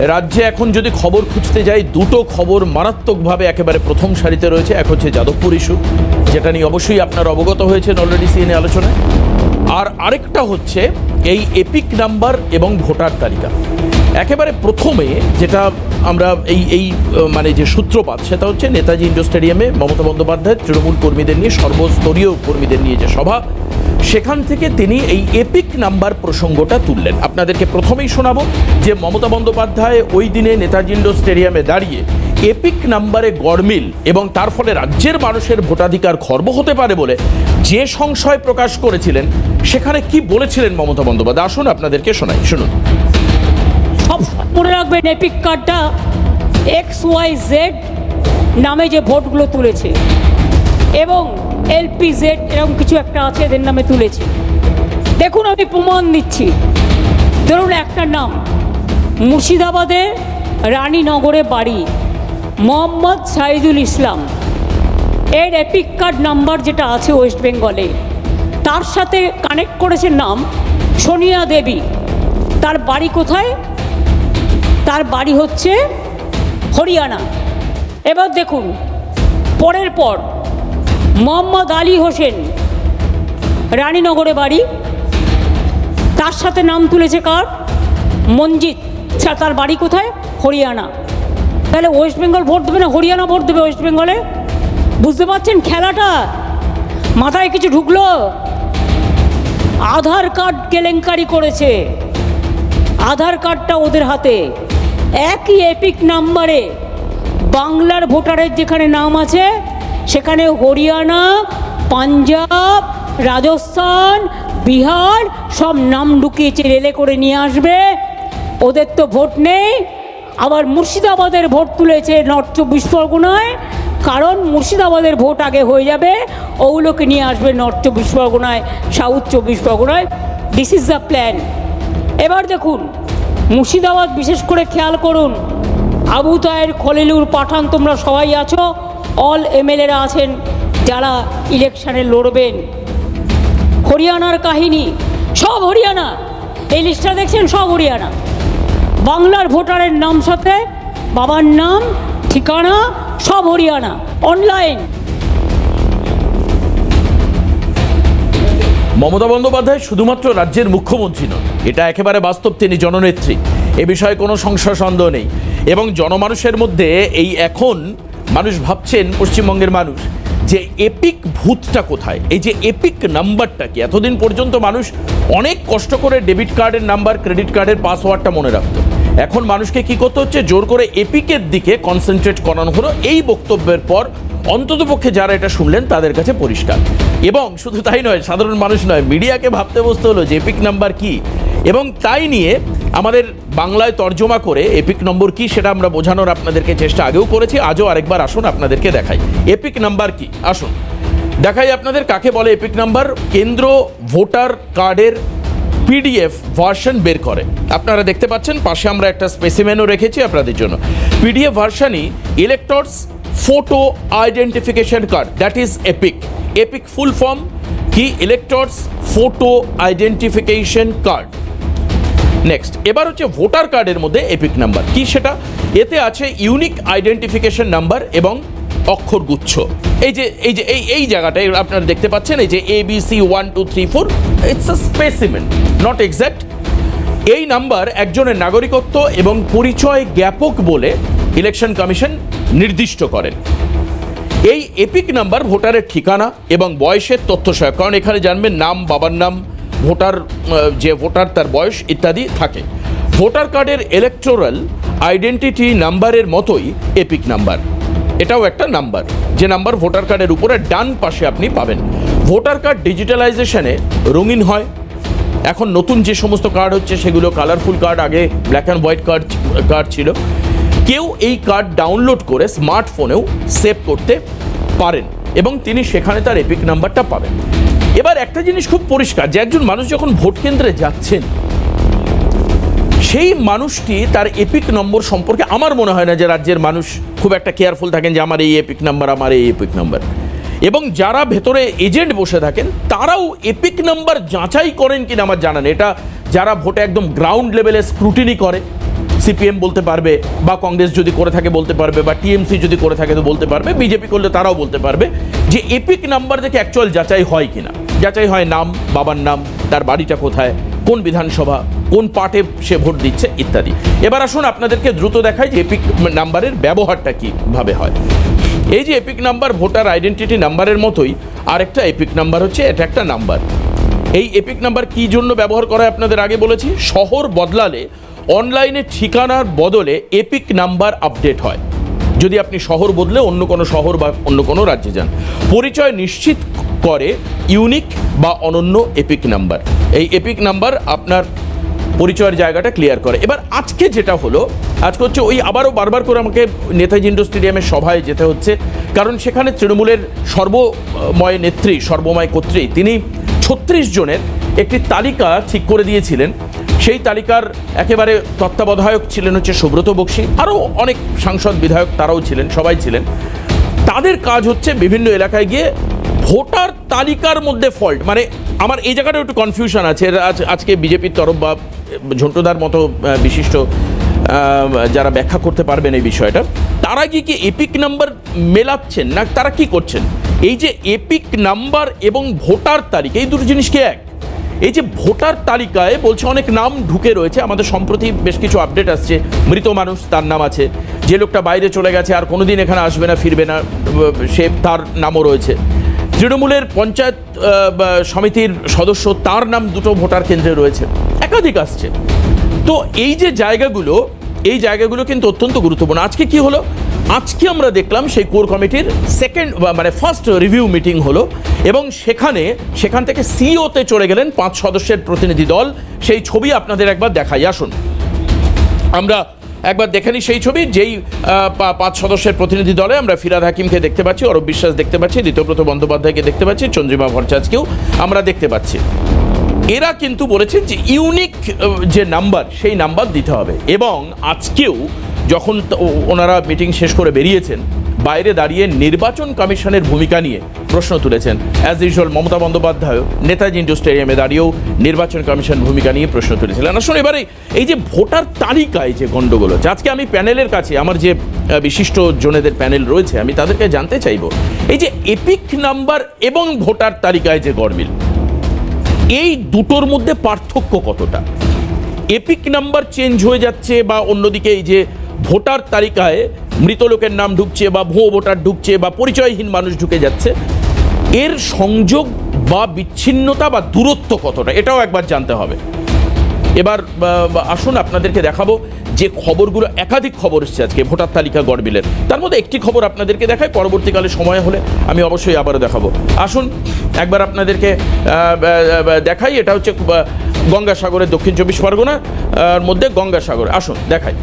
রাজ্যে এখন যদি খবর খুঁজতে যাই, দুটো খবর মারাত্মকভাবে একেবারে প্রথম সারিতে রয়েছে। এক হচ্ছে যাদবপুর ইস্যু, যেটা নিয়ে অবশ্যই আপনারা অবগত হয়েছেন অলরেডি সিএনএ আলোচনায়। আর আরেকটা হচ্ছে এই এপিক নাম্বার এবং ভোটার তালিকা। একেবারে প্রথমে যেটা আমরা এই মানে যে সূত্রপাত, সেটা হচ্ছে নেতাজি ইন্ডোর স্টেডিয়ামে মমতা বন্দ্যোপাধ্যায় তৃণমূল কর্মীদের নিয়ে, সর্বস্তরীয় কর্মীদের নিয়ে যে সভা, সেখান থেকে তিনি এই এপিক নাম্বার প্রসঙ্গটা তুললেন। আপনাদেরকে প্রথমেই শোনাবো যে মমতা বন্দ্যোপাধ্যায় ওই দিনে নেতাজি ইন্ডোর স্টেডিয়ামে দাঁড়িয়ে এপিক নাম্বারে গড়মিল এবং তার ফলে রাজ্যের মানুষের ভোটাধিকার খর্ব হতে পারে বলে যে সংশয় প্রকাশ করেছিলেন, সেখানে কি বলেছিলেন মমতা বন্দ্যোপাধ্যায়, আসুন আপনাদেরকে শোনাই, শুনুন। সব মনে রাখবেন, এপিক কার্ডটা XYZ নামে যে ভোটগুলো তুলেছে এবং LPZ এরকম কিছু একটা আছে, এদের নামে তুলেছে। দেখুন, আমি প্রমাণ দিচ্ছি। ধরুন একটা নাম, মুর্শিদাবাদে রানীনগরে বাড়ি, মোহাম্মদ সাইদুল ইসলাম। এর এপিক কার্ড নাম্বার যেটা আছে ওয়েস্ট বেঙ্গলে, তার সাথে কানেক্ট করেছে নাম সোনিয়া দেবী। তার বাড়ি কোথায়? তার বাড়ি হচ্ছে হরিয়ানা। এবার দেখুন, পরের পর মোহাম্মদ আলী হোসেন, রানীনগরে বাড়ি, তার সাথে নাম তুলেছে কার? মঞ্জিত। তার বাড়ি কোথায়? হরিয়ানা। তাহলে ওয়েস্ট বেঙ্গল ভোট দেবে না হরিয়ানা ভোট দেবে ওয়েস্ট বেঙ্গলে? বুঝতে পারছেন খেলাটা? মাথায় কিছু ঢুকলো? আধার কার্ড কেলেঙ্কারি করেছে, আধার কার্ডটা ওদের হাতে। একই এপিক নাম্বারে বাংলার ভোটারের যেখানে নাম আছে, সেখানে হরিয়ানা, পাঞ্জাব, রাজস্থান, বিহার সব নাম ঢুকিয়েছে, রেলে করে নিয়ে আসবে। ওদের তো ভোট নেই। আবার মুর্শিদাবাদের ভোট তুলেছে নর্থ 24 পরগনায়, কারণ মুর্শিদাবাদের ভোট আগে হয়ে যাবে, ওগুলোকে নিয়ে আসবে নর্থ 24 পরগনায়, সাউথ 24 পরগনায়। This is the plan. এবার দেখুন, মুর্শিদাবাদ বিশেষ করে খেয়াল করুন। আবু তাহের, খলিলুর, পাঠান, তোমরা সবাই আছো, অল MLA-রা আছেন যারা ইলেকশানে লড়বেন। হরিয়ানার কাহিনী, সব হরিয়ানা। এই লিস্টটা দেখছেন, সব হরিয়ানা। বাংলার ভোটারের নাম সাথে বাবার নাম, ঠিকানা সব হরিয়ানা, অনলাইন। মমতা বন্দ্যোপাধ্যায় শুধুমাত্র রাজ্যের মুখ্যমন্ত্রী নন, এটা একেবারে বাস্তব, তিনি জননেত্রী, এ বিষয়ে কোনো সংশয় সন্দেহ নেই। এবং জনমানুষের মধ্যে এই এখন মানুষ ভাবছেন, পশ্চিমবঙ্গের মানুষ, যে এপিক ভূতটা কোথায়, এই যে এপিক নাম্বারটা কি। এতদিন পর্যন্ত মানুষ অনেক কষ্ট করে ডেবিট কার্ডের নাম্বার, ক্রেডিট কার্ডের পাসওয়ার্ডটা মনে রাখতো। এখন মানুষকে কি করতে হচ্ছে? জোর করে এপিকের দিকে কনসেন্ট্রেট করানো হলো। এই বক্তব্যের পর অন্ততপক্ষে যারা এটা শুনলেন তাদের কাছে পরিষ্কার। এবং শুধু তাই নয়, সাধারণ মানুষ নয়, মিডিয়াকে ভাবতে বসতে হলো যে এপিক নাম্বার কি। এবং তাই নিয়ে আমাদের বাংলায় তর্জমা করে এপিক নম্বর কি সেটা আমরা বোঝানোর আপনাদেরকে চেষ্টা আগেও করেছি, আজও আরেকবার আসুন আপনাদেরকে দেখাই এপিক নাম্বার কি। আসুন দেখাই আপনাদের কাকে বলে এপিক নাম্বার। কেন্দ্র ভোটার কার্ডের PDF ভার্সন বের করে, আপনারা দেখতে পাচ্ছেন পাশে আমরা একটা স্পেসিমেনও রেখেছি আপনাদের জন্য। PDF ভার্সনই electors photo identification card, that is EPIC. EPIC full form কি? Electors photo identification card. Next, এবার হচ্ছে ভোটার কার্ডের মধ্যে এপিক নাম্বার কি সেটা। এতে আছে ইউনিক আইডেন্টিফিকেশন নাম্বার এবং অক্ষরগুচ্ছ। এই জায়গাটায় আপনারা দেখতে পাচ্ছেন, এই যে ABC 1 2 3 4, it's a specimen, not exact. এই নাম্বার একজনের নাগরিকত্ব এবং পরিচয় জ্ঞাপক বলে ইলেকশন কমিশন নির্দিষ্ট করেন। এই এপিক নাম্বার ভোটারের ঠিকানা এবং বয়সের তথ্য সহায়ক, কারণ এখানে জানবেন নাম, বাবার নাম, ভোটার যে ভোটার তার বয়স ইত্যাদি থাকে। ভোটার কার্ডের ইলেকটোরাল আইডেন্টিটি নাম্বারের মতোই এপিক নাম্বার, এটাও একটা নাম্বার, যে নাম্বার ভোটার কার্ডের উপরে ডান পাশে আপনি পাবেন। ভোটার কার্ড ডিজিটালাইজেশনে রঙিন হয়। এখন নতুন যে সমস্ত কার্ড হচ্ছে সেগুলো কালারফুল কার্ড, আগে ব্ল্যাক অ্যান্ড হোয়াইট কার্ড ছিল। কেউ এই কার্ড ডাউনলোড করে স্মার্টফোনেও সেভ করতে পারেন এবং তিনি সেখানে তার এপিক নাম্বারটা পাবেন। এবার একটা জিনিস খুব পরিষ্কার, যে একজন মানুষ যখন ভোট কেন্দ্রে যাচ্ছেন, সেই মানুষটি তার এপিক নম্বর সম্পর্কে আমার মনে হয় না যে রাজ্যের মানুষ খুব একটা কেয়ারফুল থাকেন যে আমার এই এপিক নাম্বার, আমার এই এপিক নাম্বার। এবং যারা ভেতরে এজেন্ট বসে থাকেন তারাও এপিক নাম্বার যাচাই করেন কিনা আমার জানা নেই। এটা যারা ভোটে একদম গ্রাউন্ড লেভেলে স্ক্রুটিনি করে, সিপিএম বলতে পারবে, বা কংগ্রেস যদি করে থাকে বলতে পারবে, বা টিএমসি যদি করে থাকে তো বলতে পারবে, বিজেপি করলে তারাও বলতে পারবে যে এপিক নাম্বার দেখে অ্যাকচুয়াল যাচাই হয় কিনা। যাচাই হয় নাম, বাবার নাম, তার বাড়িটা কোথায়, কোন বিধানসভা, কোন পার্টে সে ভোট দিচ্ছে ইত্যাদি। এবার আসুন আপনাদেরকে দ্রুত দেখায় যে এপিক নাম্বারের ব্যবহারটা কীভাবে হয়। এই যে এপিক নাম্বার ভোটার আইডেন্টিটি নাম্বারের মতোই আরেকটা এপিক নাম্বার হচ্ছে, এটা একটা নাম্বার। এই এপিক নাম্বার কী জন্য ব্যবহার করা হয় আপনাদের আগে বলেছি। শহর বদলালে অনলাইনে ঠিকানার বদলে এপিক নাম্বার আপডেট হয়। যদি আপনি শহর বদলে অন্য কোনো শহর বা অন্য কোনো রাজ্যে যান, পরিচয় নিশ্চিত করে ইউনিক বা অনন্য এপিক নাম্বার। এই এপিক নাম্বার আপনার পরিচয়ের জায়গাটা ক্লিয়ার করে। এবার আজকে যেটা হলো, আজকে হচ্ছে ওই আবারও বারবার করে আমাকে নেতাজি ইন্ডোর স্টেডিয়ামের সভায় যেতে হচ্ছে, কারণ সেখানে তৃণমূলের সর্বময় নেত্রী, সর্বময় কর্ত্রী, তিনি 36 জনের একটি তালিকা ঠিক করে দিয়েছিলেন। সেই তালিকার একেবারে তত্ত্বাবধায়ক ছিলেন হচ্ছে সুব্রত বক্সী, আরও অনেক সাংসদ বিধায়ক তারাও ছিলেন, সবাই ছিলেন। তাদের কাজ হচ্ছে বিভিন্ন এলাকায় গিয়ে ভোটার তালিকার মধ্যে ফল্ট, মানে আমার এই জায়গাটা একটু কনফিউশন আছে। আজকে বিজেপির তরফ বা ঝন্টুদার মতো বিশিষ্ট যারা ব্যাখ্যা করতে পারবেন এই বিষয়টা, তারা কি এপিক নাম্বার মেলাচ্ছেন না তারা কি করছেন? এই যে এপিক নাম্বার এবং ভোটার তালিকা, এই দুটো জিনিস কি এক? এই যে ভোটার তালিকায় বলছে অনেক নাম ঢুকে রয়েছে, আমাদের সম্প্রতি বেশ কিছু আপডেট আসছে, মৃত মানুষ তার নাম আছে, যে লোকটা বাইরে চলে গেছে আর কোনোদিন এখানে আসবে না, ফিরবে না, সে তার নামও রয়েছে। তৃণমূলের পঞ্চায়েত সমিতির সদস্য, তার নাম দুটো ভোটার কেন্দ্রে রয়েছে, একাধিক আসছে। তো এই যে জায়গাগুলো, এই জায়গাগুলো কিন্তু অত্যন্ত গুরুত্বপূর্ণ। আজকে কি হলো? আজকে আমরা দেখলাম সেই কোর কমিটির ফার্স্ট রিভিউ মিটিং হলো, এবং সেখান থেকে সিওতে চলে গেলেন 5 সদস্যের প্রতিনিধি দল। সেই ছবি আপনাদের একবার দেখাই, আসুন আমরা একবার দেখে নিই সেই ছবি। যেই 5 সদস্যের প্রতিনিধি দলে আমরা ফিরহাদ হাকিমকে দেখতে পাচ্ছি, অরূপ বিশ্বাস দেখতে পাচ্ছি, ঋতব্রত বন্দ্যোপাধ্যায়কে দেখতে পাচ্ছি, চন্দ্রিমা ভট্টাচার্যকেও আমরা দেখতে পাচ্ছি। এরা কিন্তু বলেছেন যে ইউনিক যে নাম্বার, সেই নাম্বার দিতে হবে। এবং আজকেও যখন ওনারা মিটিং শেষ করে বেরিয়েছেন, বাইরে দাঁড়িয়ে নির্বাচন কমিশনের ভূমিকা নিয়ে প্রশ্ন তুলেছেন। As usual Mamata Bandyopadhyay Netaji indoor স্টেডিয়ামে দাঁড়িয়েও নির্বাচন কমিশন ভূমিকা নিয়ে প্রশ্ন তুলেছিলেন। আসলে এবারে এই যে ভোটার তালিকায় যে গণ্ডগোল হচ্ছে, আজকে আমি প্যানেলের কাছে, আমার যে বিশিষ্ট জনেদের প্যানেল রয়েছে, আমি তাদেরকে জানতে চাইব এই যে এপিক নাম্বার এবং ভোটার তালিকায় যে গড়মিল, এই দুটোর মধ্যে পার্থক্য কতটা? এপিক নাম্বার চেঞ্জ হয়ে যাচ্ছে, বা অন্যদিকে এই যে ভোটার তালিকায় মৃত লোকের নাম ঢুকছে, বা ভুয়ো ভোটার ঢুকছে, বা পরিচয়হীন মানুষ ঢুকে যাচ্ছে, এর সংযোগ বা বিচ্ছিন্নতা বা দূরত্ব কতটা, এটাও একবার জানতে হবে। এবার আসুন আপনাদেরকে দেখাবো যে খবরগুলো, একাধিক খবর এসছে আজকে ভোটার তালিকা গড়মিলের। তার মধ্যে একটি খবর আপনাদেরকে দেখাই, পরবর্তীকালে সময় হলে আমি অবশ্যই আবারও দেখাবো। আসুন একবার আপনাদেরকে দেখাই। এটা হচ্ছে গঙ্গাসাগরের, দক্ষিণ 24 পরগনার মধ্যে গঙ্গাসাগর। আসুন দেখাই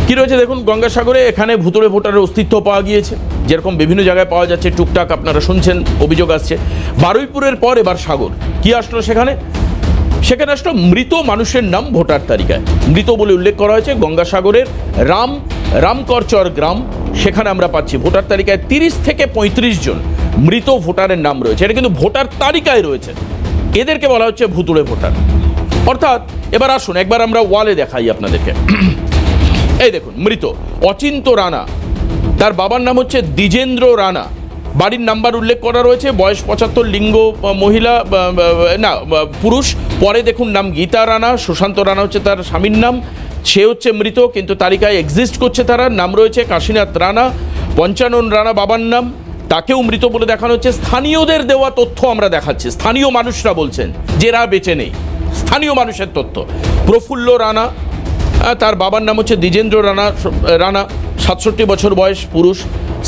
কি রয়েছে। দেখুন গঙ্গাসাগরে এখানে ভুতুড়ে ভোটারের অস্তিত্ব পাওয়া গিয়েছে, যেরকম বিভিন্ন জায়গায় পাওয়া যাচ্ছে, টুকটাক আপনারা শুনছেন, অভিযোগ আসছে। বারুইপুরের পর এবার সাগর, কি আসলো সেখানে আসলো মৃত মানুষের নাম ভোটার তালিকায়। মৃত বলে উল্লেখ করা হয়েছে গঙ্গাসাগরের রামকরচর গ্রাম, সেখানে আমরা পাচ্ছি ভোটার তালিকায় 30 থেকে 35 জন মৃত ভোটারের নাম রয়েছে। এটা কিন্তু ভোটার তালিকায় রয়েছে, এদেরকে বলা হচ্ছে ভুতুড়ে ভোটার। অর্থাৎ এবার আসুন একবার আমরা ওয়ালে দেখাই আপনাদেরকে। এই দেখুন, মৃত অচিন্ত রানা, তার বাবার নাম হচ্ছে দ্বিজেন্দ্র রানা, বাড়ির নাম্বার উল্লেখ করা রয়েছে, বয়স 75, লিঙ্গ মহিলা না পুরুষ। পরে দেখুন নাম গীতা রানা, সুশান্ত রানা হচ্ছে তার স্বামীর নাম, সে হচ্ছে মৃত কিন্তু তালিকায় এক্সিস্ট করছে। তার নাম রয়েছে কাশীনাথ রানা, পঞ্চানন রানা বাবার নাম, তাকেও মৃত বলে দেখানো হচ্ছে। স্থানীয়দের দেওয়া তথ্য আমরা দেখাচ্ছি, স্থানীয় মানুষরা বলছেন যেরা বেঁচে নেই, স্থানীয় মানুষের তথ্য। প্রফুল্ল রানা, তার বাবার নাম হচ্ছে দ্বিজেন্দ্র রানা 67 বছর বয়স, পুরুষ।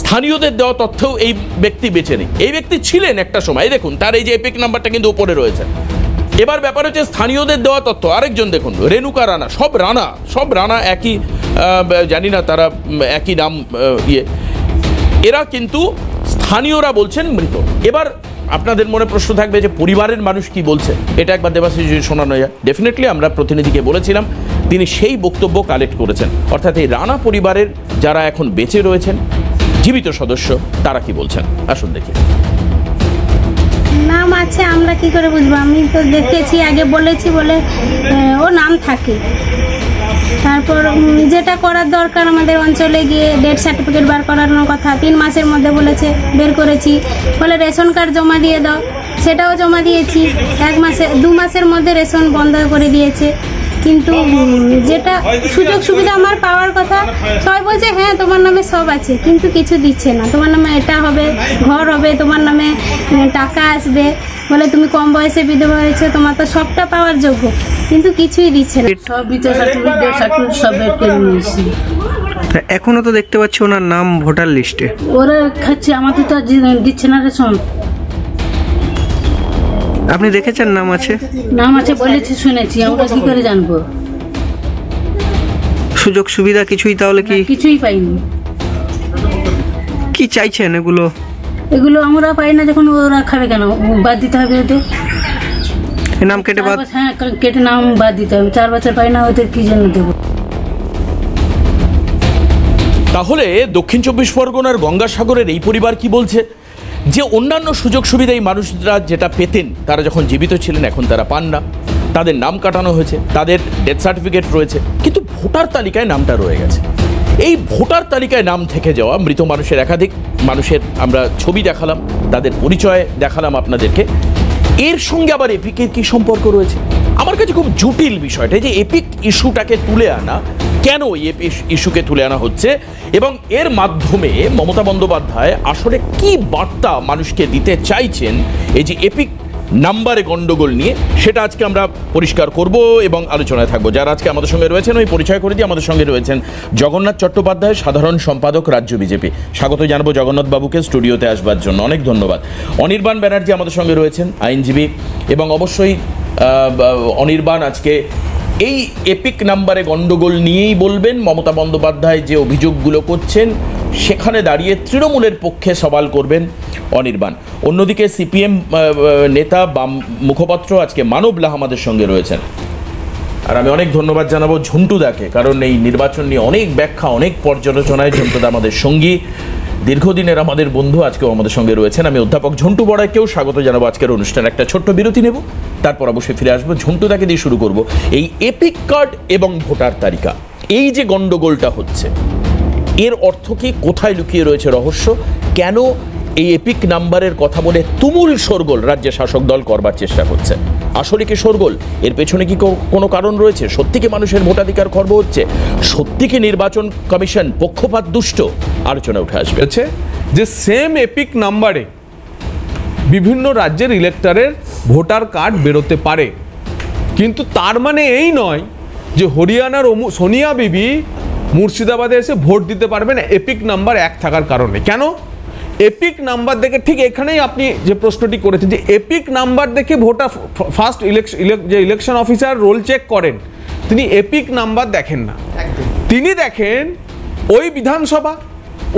স্থানীয়দের দেওয়া তথ্যেও এই ব্যক্তি বেঁচে নেই, এই ব্যক্তি ছিলেন একটা সময়। দেখুন তার এই যে এপিক নাম্বারটা কিন্তু উপরে রয়েছে। এবার ব্যাপার হচ্ছে স্থানীয়দের দেওয়া তথ্য। আরেকজন দেখুন রেণুকা রানা, সব রানা একই, জানি না তারা একই নাম এরা কিন্তু স্থানীয়রা বলছেন মৃত। এবার আপনাদের মনে প্রশ্ন থাকবে যে পরিবারের মানুষ কি বলছে, এটা একবার দেবাশিস যদি শোনানো যায়। ডেফিনেটলি আমরা প্রতিনিধিকে বলেছিলাম, তিনি সেই বক্তব্য কালেক্ট করেছেন। অর্থাৎ এই রানা পরিবারের যারা এখন বেঁচে রয়েছেন, জীবিত সদস্য, তারা কি বলছেন আসুন দেখি। নাম আছে আমরা কি করে বুঝবো? আমি তো দেখেছি, আগে বলেছি বলে ও নাম থাকে। তারপর যেটা করার দরকার আমাদের অঞ্চলে গিয়ে ডেথ সার্টিফিকেট বার করানোর কথা 3 মাসের মধ্যে বলেছে, বের করেছি। বলে রেশন কার্ড জমা দিয়ে দাও, সেটাও জমা দিয়েছি। 2 মাসের মধ্যে রেশন বন্ধ করে দিয়েছে। কিন্তু যেটা সুযোগ সুবিধা আমার পাওয়ার কথা, সবাই বলছে হ্যাঁ তোমার নামে সব আছে, কিন্তু কিছু দিচ্ছে না। তোমার নামে এটা হবে, ঘর হবে, তোমার নামে টাকা আসবে, বলে তুমি কম বয়সে বিধবা হয়েছে, তোমার তো সবটা পাওয়ার যোগ্য, কিন্তু কিছুই দিচ্ছে না। সব বিতে সার্টিফিকেট সব বের করে নিয়েছি। এখনো তো দেখতে পাচ্ছি ওনার নাম ভোটার লিস্টে। ওরা খাচ্ছে, আমাদের তো আর দিচ্ছে না রেশন। আপনি দেখেছেন নাম আছে? নাম আছে বলেছি, শুনেছি, আমরা কি করে জানবো? সুযোগ সুবিধা কিছুই তাহলে কি কিছুই পাইনি। কি চাইছেন এগুলো? এগুলো আমরা পাই না যখন ওরা খাবে কেন? বাদ দিতে হবে ওদের। নাম কেটে বাদ? হ্যাঁ, কেটে নাম বাদ দিতে হবে। 4 বছর পাই না, ওদের কি জন্য দেবো? তাহলে দক্ষিণ 24 পরগনার গঙ্গাসাগরের এই পরিবার কি বলছে? যে অন্যান্য সুযোগ সুবিধা এই মানুষরা যেটা পেতেন, তারা যখন জীবিত ছিলেন এখন তারা পান না। তাদের নাম কাটানো হয়েছে, তাদের ডেথ সার্টিফিকেট রয়েছে, কিন্তু ভোটার তালিকায় নামটা রয়ে গেছে। এই ভোটার তালিকায় নাম থেকে যাওয়া মৃত মানুষের একাধিক মানুষের আমরা ছবি দেখালাম, তাদের পরিচয় দেখালাম আপনাদেরকে। এর সঙ্গে আবার এপিকের কি সম্পর্ক রয়েছে? আমার কাছে খুব জটিল বিষয়টা, যে এপিক ইস্যুটাকে তুলে আনা, কেন এই ইস্যুকে তুলে আনা হচ্ছে এবং এর মাধ্যমে মমতা বন্দ্যোপাধ্যায় আসলে কি বার্তা মানুষকে দিতে চাইছেন এই যে এপিক নাম্বারে গন্ডগোল নিয়ে, সেটা আজকে আমরা পরিষ্কার করব এবং আলোচনায় থাকবো। যারা আজকে আমাদের সঙ্গে রয়েছেন ওই পরিচয় করে দিয়ে, আমাদের সঙ্গে রয়েছেন জগন্নাথ চট্টোপাধ্যায়, সাধারণ সম্পাদক, রাজ্য বিজেপি। স্বাগত জানাবো জগন্নাথ বাবুকে স্টুডিওতে আসবার জন্য, অনেক ধন্যবাদ। অনির্বাণ ব্যানার্জি আমাদের সঙ্গে রয়েছেন, আইনজীবী, এবং অবশ্যই অনির্বাণ আজকে এই এপিক নাম্বারে গন্ডগোল নিয়েই বলবেন। মমতা বন্দ্যোপাধ্যায় যে অভিযোগগুলো করছেন সেখানে দাঁড়িয়ে তৃণমূলের পক্ষে সওয়াল করবেন অনির্বাণ। অন্যদিকে সিপিএম নেতা বাম মুখপাত্র আজকে মানব লাহ আমাদের সঙ্গে রয়েছেন। আর আমি অনেক ধন্যবাদ জানাবো ঝন্টুদাকে, কারণ এই নির্বাচন নিয়ে অনেক ব্যাখ্যা, অনেক পর্যালোচনায় ঝন্টুদা আমাদের সঙ্গী, দীর্ঘদিনের আমাদের বন্ধু, আজকেও আমাদের সঙ্গে রয়েছেন। আমি অধ্যাপক ঝন্টু বড়াইকেও স্বাগত জানাবো আজকের অনুষ্ঠানে। একটা ছোট্ট বিরতি নেব, তারপর অবশ্যই ফিরে আসবো। ঝন্টুদাকে দিয়ে শুরু করব। এই এপিক কার্ড এবং ভোটার তালিকা, এই যে গন্ডগোলটা হচ্ছে, এর অর্থ কি? কোথায় লুকিয়ে রয়েছে রহস্য? কেন এই এপিক নাম্বারের কথা বলে তুমুল শোরগোল রাজ্যের শাসক দল করবার চেষ্টা করছে? আসলে কি শোরগোল? এর পেছনে কি কোনো কারণ রয়েছে? সত্যি কি মানুষের ভোটাধিকার খর্ব হচ্ছে? সত্যি কি নির্বাচন কমিশন পক্ষপাত দুষ্ট? আলোচনা উঠে আসবে যে সেম এপিক নাম্বারে বিভিন্ন রাজ্যের ইলেক্টরের ভোটার কার্ড বেরোতে পারে, কিন্তু তার মানে এই নয় যে হরিয়ানার সোনিয়া বিবি মুর্শিদাবাদে এসে ভোট দিতে পারবেন এপিক নাম্বার 1 থাকার কারণে। কেন? এপিক নাম্বার দেখে, ঠিক এখানেই আপনি যে প্রশ্নটি করেছেন, যে এপিক নাম্বার দেখে ভোটার ফার্স্ট যে ইলেকশন অফিসার রোল চেক করেন, তিনি এপিক নাম্বার দেখেন না। তিনি দেখেন ওই বিধানসভা,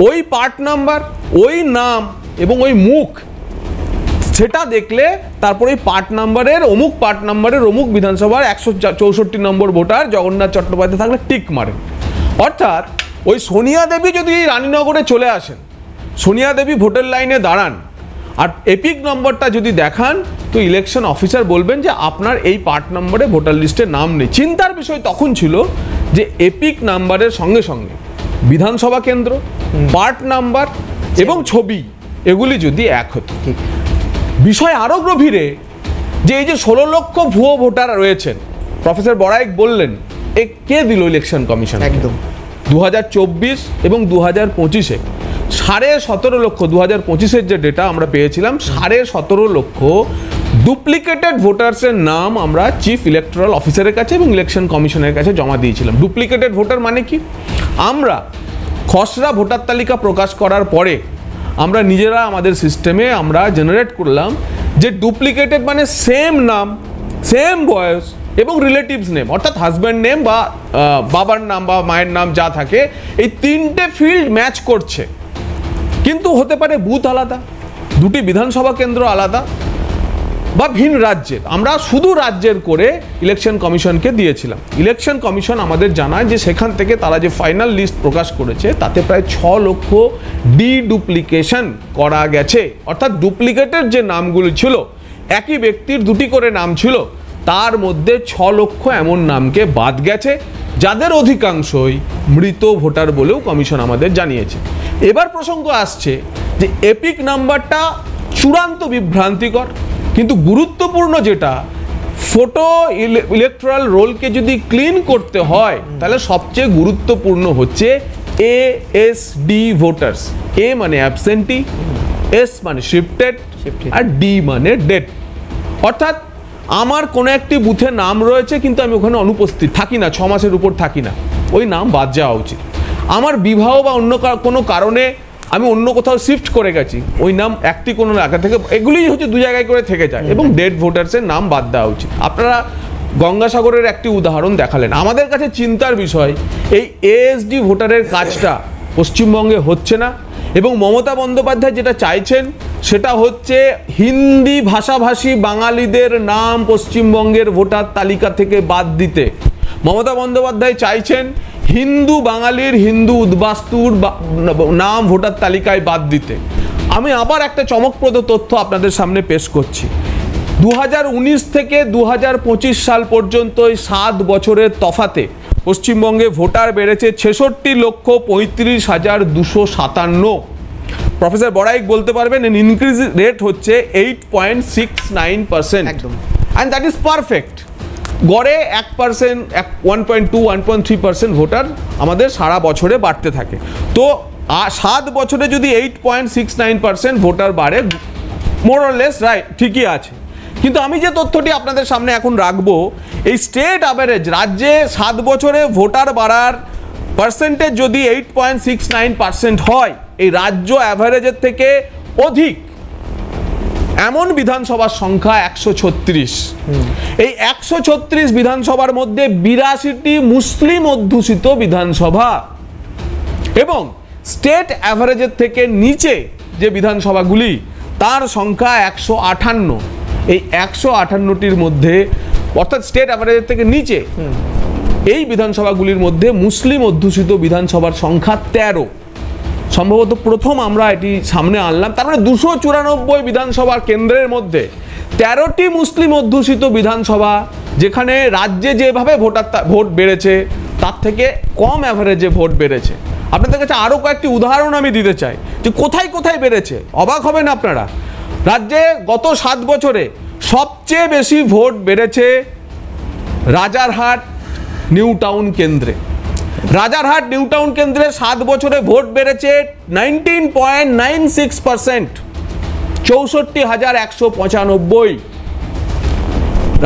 ওই পার্ট নাম্বার, ওই নাম এবং ওই মুখ। সেটা দেখলে তারপরে ওই পার্ট নাম্বারের অমুক বিধানসভার 164 নম্বর ভোটার জগন্নাথ চট্টোপাধ্যায় থাকলে টিক মারেন। অর্থাৎ ওই সোনিয়া দেবী যদি রানীনগরে চলে আসেন, সোনিয়া দেবী ভোটের লাইনে দাঁড়ান আর এপিক নম্বরটা যদি দেখান, তো ইলেকশন অফিসার বলবেন যে আপনার এই পার্ট নম্বরে ভোটার লিস্টে নাম নেই। চিন্তার বিষয় তখন ছিল যে এপিক নাম্বারের সঙ্গে সঙ্গে বিধানসভা কেন্দ্র, পার্ট নাম্বার এবং ছবি, এগুলি যদি এক হতো। বিষয় আরও গভীরে, যে এই যে 16 লক্ষ ভুয়ো ভোটার রয়েছেন, প্রফেসর বড়াইক বললেন, এ কে দিল ইলেকশন কমিশন? একদম 2024 এবং 2025-এ 17.5 লক্ষ, 2025-এর যে ডেটা আমরা পেয়েছিলাম, 17.5 লক্ষ ডুপ্লিকেটেড ভোটার্সের নাম আমরা চিফ ইলেকটোরাল অফিসারের কাছে এবং ইলেকশন কমিশনের কাছে জমা দিয়েছিলাম। ডুপ্লিকেটেড ভোটার মানে কি? আমরা খসড়া ভোটার তালিকা প্রকাশ করার পরে আমরা নিজেরা আমাদের সিস্টেমে আমরা জেনারেট করলাম যে ডুপ্লিকেটেড মানে সেম নাম, সেম বয়স এবং রিলেটিভস নেম, অর্থাৎ হাজব্যান্ড নেম বা বাবার নাম বা মায়ের নাম যা থাকে, এই 3টে ফিল্ড ম্যাচ করছে। কিন্তু হতে পারে বুথ আলাদা, 2টি বিধানসভা কেন্দ্র আলাদা বা ভিন রাজ্যের। আমরা শুধু রাজ্যের করে ইলেকশন কমিশনকে দিয়েছিলাম। ইলেকশন কমিশন আমাদের জানায় যে সেখান থেকে তারা যে ফাইনাল লিস্ট প্রকাশ করেছে তাতে প্রায় 6 লক্ষ ডিডুপ্লিকেশন করা গেছে। অর্থাৎ ডুপ্লিকেটের যে নামগুলো ছিল একই ব্যক্তির দুটি করে নাম ছিল, তার মধ্যে 6 লক্ষ এমন নামকে বাদ গেছে, যাদের অধিকাংশই মৃত ভোটার বলেও কমিশন আমাদের জানিয়েছে। এবার প্রসঙ্গ আসছে যে এপিক নাম্বারটা চূড়ান্ত বিভ্রান্তিকর, কিন্তু গুরুত্বপূর্ণ যেটা, ফটো ইলেকট্রাল রোলকে যদি ক্লিন করতে হয় তাহলে সবচেয়ে গুরুত্বপূর্ণ হচ্ছে এএসডি ভোটার্স। এ মানে অ্যাবসেন্টি, এস মানে শিফটেড, আর ডি মানে ডেড। অর্থাৎ আমার কোনো একটি বুথে নাম রয়েছে কিন্তু আমি ওখানে অনুপস্থিত থাকি না, 6 মাসের উপর থাকি না, ওই নাম বাদ যাওয়া উচিত। আমার বিবাহ বা অন্য কোনো কারণে আমি অন্য কোথাও শিফট করে গেছি, ওই নাম একটি কোনো এলাকা থেকে, এগুলি হচ্ছে 2 জায়গায় করে থেকে যায়, এবং ডেড ভোটার্সের নাম বাদ দেওয়া উচিত। আপনারা গঙ্গাসাগরের একটি উদাহরণ দেখালেন। আমাদের কাছে চিন্তার বিষয়, এই এএসডি ভোটারের কাজটা পশ্চিমবঙ্গে হচ্ছে না, এবং মমতা বন্দ্যোপাধ্যায় যেটা চাইছেন সেটা হচ্ছে হিন্দি ভাষাভাষী বাঙালিদের নাম পশ্চিমবঙ্গের ভোটার তালিকা থেকে বাদ দিতে। মমতা বন্দ্যোপাধ্যায় চাইছেন হিন্দু বাঙালির, হিন্দু উদ্বাস্তুর নাম ভোটার তালিকায় বাদ দিতে। আমি আবার একটা চমকপ্রদ তথ্য আপনাদের সামনে পেশ করছি। 2019 থেকে 2025 সাল পর্যন্ত এই 7 বছরের তফাতে পশ্চিমবঙ্গে ভোটার বেড়েছে 66,35,257। প্রফেসর বড়াইক বলতে পারবেন ইনক্রিজ রেট হচ্ছে 8.69%, একদম, অ্যান্ড দ্যাট ইজ পারফেক্ট। গড়ে 1%, 1.2, 1.3% ভোটার আমাদের সারা বছরে বাড়তে থাকে। তো 7 বছরে যদি 8.69% ভোটার বাড়ে, মোর অর লেস রাইট, ঠিকই আছে। কিন্তু আমি যে তথ্যটি আপনাদের সামনে এখন রাখবো, এই স্টেট অ্যাভারেজ রাজ্যে 7 বছরে ভোটার বাড়ার পার্সেন্টেজ যদি 8.69% হয়, এই রাজ্য অ্যাভারেজের থেকে অধিক, এমন বিধানসভার সংখ্যা 136। এই 136 বিধানসভার মধ্যে 82টি মুসলিম অধ্যুষিত বিধানসভা, এবং স্টেট অ্যাভারেজের থেকে নিচে যে বিধানসভাগুলি তার সংখ্যা 158। এই 158টির মধ্যে, অর্থাৎ স্টেট অ্যাভারেজের থেকে নিচে এই বিধানসভাগুলির মধ্যে মুসলিম অধ্যুষিত বিধানসভার সংখ্যা 13। সম্ভবত প্রথম আমরা এটি সামনে আনলাম। তার মানে 294 বিধানসভা কেন্দ্রের মধ্যে 13টি মুসলিম অধ্যুষিত বিধানসভা, যেখানে রাজ্যে যেভাবে ভোট বেড়েছে তার থেকে কম অ্যাভারেজে ভোট বেড়েছে। আপনাদের কাছে আরও কয়েকটি উদাহরণ আমি দিতে চাই যে কোথায় কোথায় বেড়েছে, অবাক হবেন আপনারা। রাজ্যে গত 7 বছরে সবচেয়ে বেশি ভোট বেড়েছে রাজারহাট নিউ টাউন কেন্দ্রে। রাজারহাট নিউ টাউন কেন্দ্রে 7 বছরে ভোট বেড়েছে 19.96%, 64,195।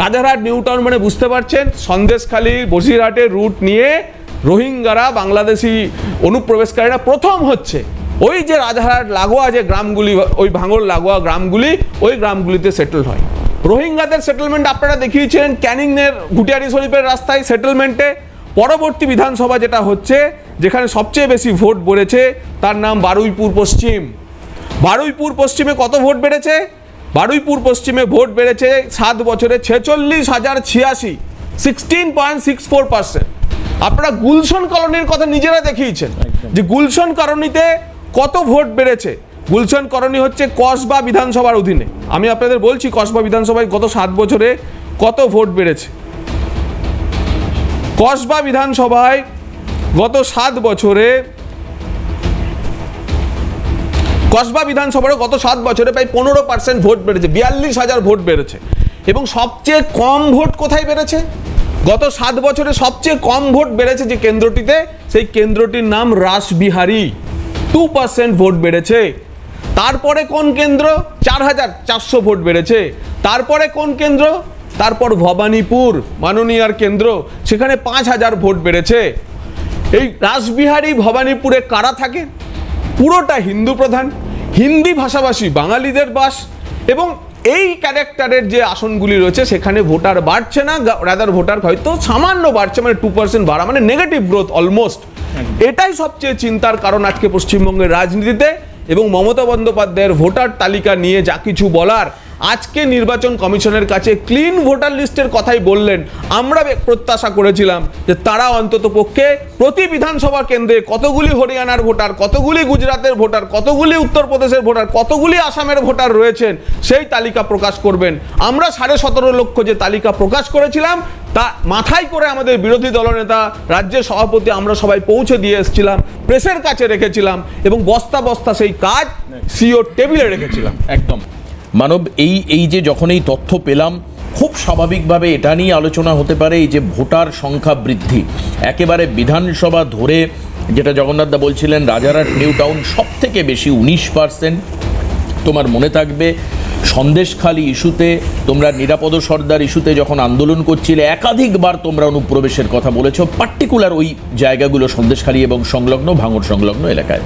রাজারহাট নিউ টাউন মানে বুঝতে পারছেন, সন্দেশখালী বসিরহাটের রুট নিয়ে রোহিঙ্গারা, বাংলাদেশি অনুপ্রবেশকারীরা প্রথম হচ্ছে ওই যে রাজারহাট লাগোয়া যে গ্রামগুলি, ওই ভাঙড় লাগোয়া গ্রামগুলি, ওই গ্রামগুলিতে সেটেল হয়। রোহিঙ্গাদের সেটেলমেন্ট আপনারা দেখিয়েছিলেন ক্যানিংয়ের ঘুটিয়ারি শরীফের রাস্তায় সেটেলমেন্টে। পরবর্তী বিধানসভা যেটা হচ্ছে, যেখানে সবচেয়ে বেশি ভোট বেড়েছে, তার নাম বারুইপুর পশ্চিম। বারুইপুর পশ্চিমে কত ভোট বেড়েছে? বারুইপুর পশ্চিমে ভোট বেড়েছে 7 বছরে 46,086, 16.64%। আপনারা গুলশন কলোনির কথা নিজেরা দেখিয়েছেন যে গুলশন কলোনিতে কত ভোট বেড়েছে। গুলশন কলোনি হচ্ছে কসবা বিধানসভার অধীনে। আমি আপনাদের বলছি কসবা বিধানসভায় গত 7 বছরে কত ভোট বেড়েছে। কসবা বিধানসভায় গত 7 বছরে, কসবা বিধানসভায় গত 7 বছরে প্রায় 15% ভোট বেড়েছে, 42,000 ভোট বেড়েছে। এবং সবচেয়ে কম ভোট কোথায় বেড়েছে? গত 7 বছরে সবচেয়ে কম ভোট বেড়েছে যে কেন্দ্রটিতে, সেই কেন্দ্রটির নাম রাসবিহারী, 2% ভোট বেড়েছে। তারপরে কোন কেন্দ্র? 4,400 ভোট বেড়েছে। তারপরে কোন কেন্দ্র? তারপর ভবানীপুর মাননীয়ার কেন্দ্র, সেখানে 5,000 ভোট বেড়েছে। এই রাসবিহারী ভবানীপুরে কারা থাকে? পুরোটা হিন্দু প্রধান, হিন্দি ভাষাভাষী বাঙালিদের বাস, এবং এই ক্যারেক্টারের যে আসনগুলি রয়েছে সেখানে ভোটার বাড়ছে না, রাদার ভোটার হয়তো সামান্য বাড়ছে, মানে 2% বাড়া, মানে নেগেটিভ গ্রোথ অলমোস্ট। এটাই সবচেয়ে চিন্তার কারণ আজকে পশ্চিমবঙ্গের রাজনীতিতে। এবং মমতা বন্দ্যোপাধ্যায়ের ভোটার তালিকা নিয়ে যা কিছু বলার, আজকে নির্বাচন কমিশনের কাছে ক্লিন ভোটার লিস্টের কথাই বললেন। আমরা প্রত্যাশা করেছিলাম যে তারা অন্তত পক্ষে প্রতি বিধানসভা কেন্দ্রে কতগুলি হরিয়ানার ভোটার, কতগুলি গুজরাটের ভোটার, কতগুলি উত্তরপ্রদেশের ভোটার, কতগুলি আসামের ভোটার রয়েছেন সেই তালিকা প্রকাশ করবেন। আমরা 17.5 লক্ষ যে তালিকা প্রকাশ করেছিলাম তা মাথায় করে আমাদের বিরোধী দলনেতা, রাজ্যের সভাপতি আমরা সবাই পৌঁছে দিয়ে এসেছিলাম, প্রেসের কাছে রেখেছিলাম এবং বস্তা বস্তা সেই কাজ সিও টেবিলে রেখেছিলাম। একদম মানব, এই যে যখন এই তথ্য পেলাম, খুব স্বাভাবিকভাবে এটা নিয়ে আলোচনা হতে পারে এই যে ভোটার সংখ্যা বৃদ্ধি একেবারে বিধানসভা ধরে, যেটা জগন্নাথদা বলছিলেন রাজারহাট নিউ টাউন সব থেকে বেশি 19%। তোমার মনে থাকবে সন্দেশখালী ইস্যুতে, তোমরা নিরাপদ সর্দার ইস্যুতে যখন আন্দোলন করছিলে একাধিকবার তোমরা অনুপ্রবেশের কথা বলেছো, পার্টিকুলার ওই জায়গাগুলো সন্দেশখালী এবং সংলগ্ন ভাঙড় সংলগ্ন এলাকায়।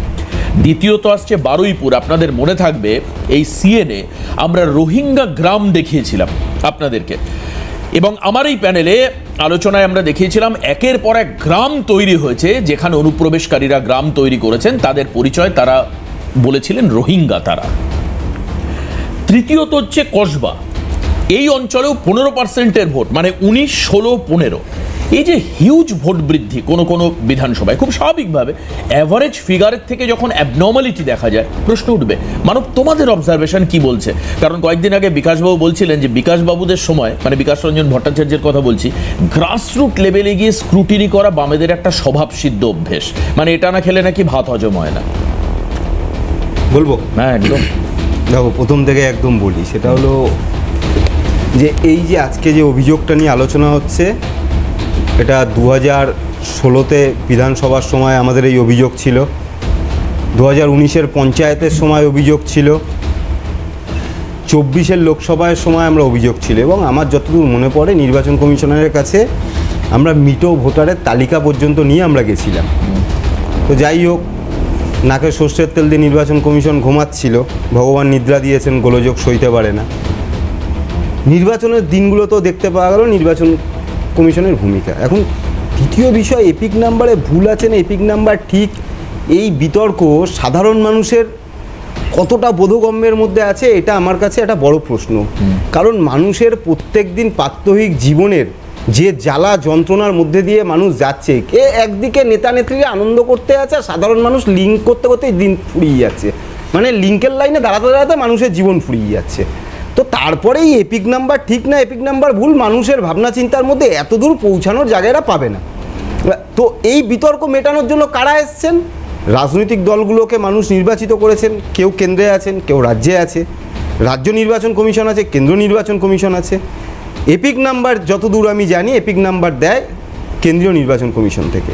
দ্বিতীয়ত আসছে বারুইপুর। আপনাদের মনে থাকবে এই সিএনএ আমরা রোহিঙ্গা গ্রাম দেখিয়েছিলাম আপনাদেরকে, এবং আমার এই প্যানেলে আলোচনায় আমরা দেখিয়েছিলাম একের পর এক গ্রাম তৈরি হয়েছে যেখানে অনুপ্রবেশকারীরা গ্রাম তৈরি করেছেন, তাদের পরিচয় তারা বলেছিলেন রোহিঙ্গা তারা। তৃতীয়ত হচ্ছে কসবা, এই অঞ্চলেও 15%-এর ভোট, মানে 19, 16, 15। এই যে হিউজ ভোট বৃদ্ধি কোনো বিধানসভায়, খুব স্বাভাবিকভাবে অ্যাভারেজ ফিগারের থেকে যখন অ্যাবনর্মালিটি দেখা যায় প্রশ্ন উঠবে। মানব, তোমাদের অবজারভেশন কি বলছে? কারণ কয়েকদিন আগে বিকাশবাবু বলছিলেন যে বিকাশবাবুদের সময়, মানে বিকাশ রঞ্জন ভট্টাচার্যের কথা বলছি, গ্রাসরুট লেভেলে গিয়ে স্ক্রুটিনি করা বামেদের একটা স্বভাবসিদ্ধ অভ্যেস, মানে এটা না খেলে নাকি ভাত হজম হয় না। বলবো? হ্যাঁ একদম। দেখো, প্রথম থেকে একদম বলি, সেটা হলো যে এই যে আজকে যে অভিযোগটা নিয়ে আলোচনা হচ্ছে, এটা 2016-তে বিধানসভার সময় আমাদের এই অভিযোগ ছিল, 2019-এর পঞ্চায়েতের সময় অভিযোগ ছিল, 24-এর লোকসভার সময় আমরা অভিযোগ ছিল, এবং আমার যতদূর মনে পড়ে নির্বাচন কমিশনারের কাছে আমরা মৃত ভোটারের তালিকা পর্যন্ত নিয়ে আমরা গেছিলাম। তো যাই হোক, নাকে সর্ষের তেল দিয়ে নির্বাচন কমিশন ঘুমাচ্ছিল, ভগবান নিদ্রা দিয়েছেন, গোলযোগ সইতে পারে না। নির্বাচনের দিনগুলো তো দেখতে পাওয়া গেল নির্বাচন কমিশনের ভূমিকা। এখন দ্বিতীয় বিষয়, এপিক নাম্বারে ভুল আছে না এপিক নাম্বার ঠিক, এই বিতর্ক সাধারণ মানুষের কতটা বোধগম্যের মধ্যে আছে এটা আমার কাছে একটা বড় প্রশ্ন। কারণ মানুষের প্রত্যেক দিন প্রাত্যহিক জীবনের যে জ্বালা যন্ত্রণার মধ্যে দিয়ে মানুষ যাচ্ছে, কে একদিকে নেতা নেত্রীরা আনন্দ করতে আছে, আর সাধারণ মানুষ লিঙ্ক করতে করতেই দিন ফুরিয়ে যাচ্ছে, মানে লিঙ্কের লাইনে দাঁড়াতে দাঁড়াতে মানুষের জীবন ফুরিয়ে যাচ্ছে। তো তারপরেই এপিক নাম্বার ঠিক না এপিক নাম্বার ভুল, মানুষের ভাবনা চিন্তার মধ্যে এত দূর পৌঁছানোর জায়গাটা পাবে না। তো এই বিতর্ক মেটানোর জন্য কারা এসছেন? রাজনৈতিক দলগুলোকে মানুষ নির্বাচিত করেছেন, কেউ কেন্দ্রে আছেন, কেউ রাজ্যে আছে, রাজ্য নির্বাচন কমিশন আছে, কেন্দ্র নির্বাচন কমিশন আছে। এপিক নাম্বার যতদূর আমি জানি এপিক নাম্বার দেয় কেন্দ্রীয় নির্বাচন কমিশন থেকে।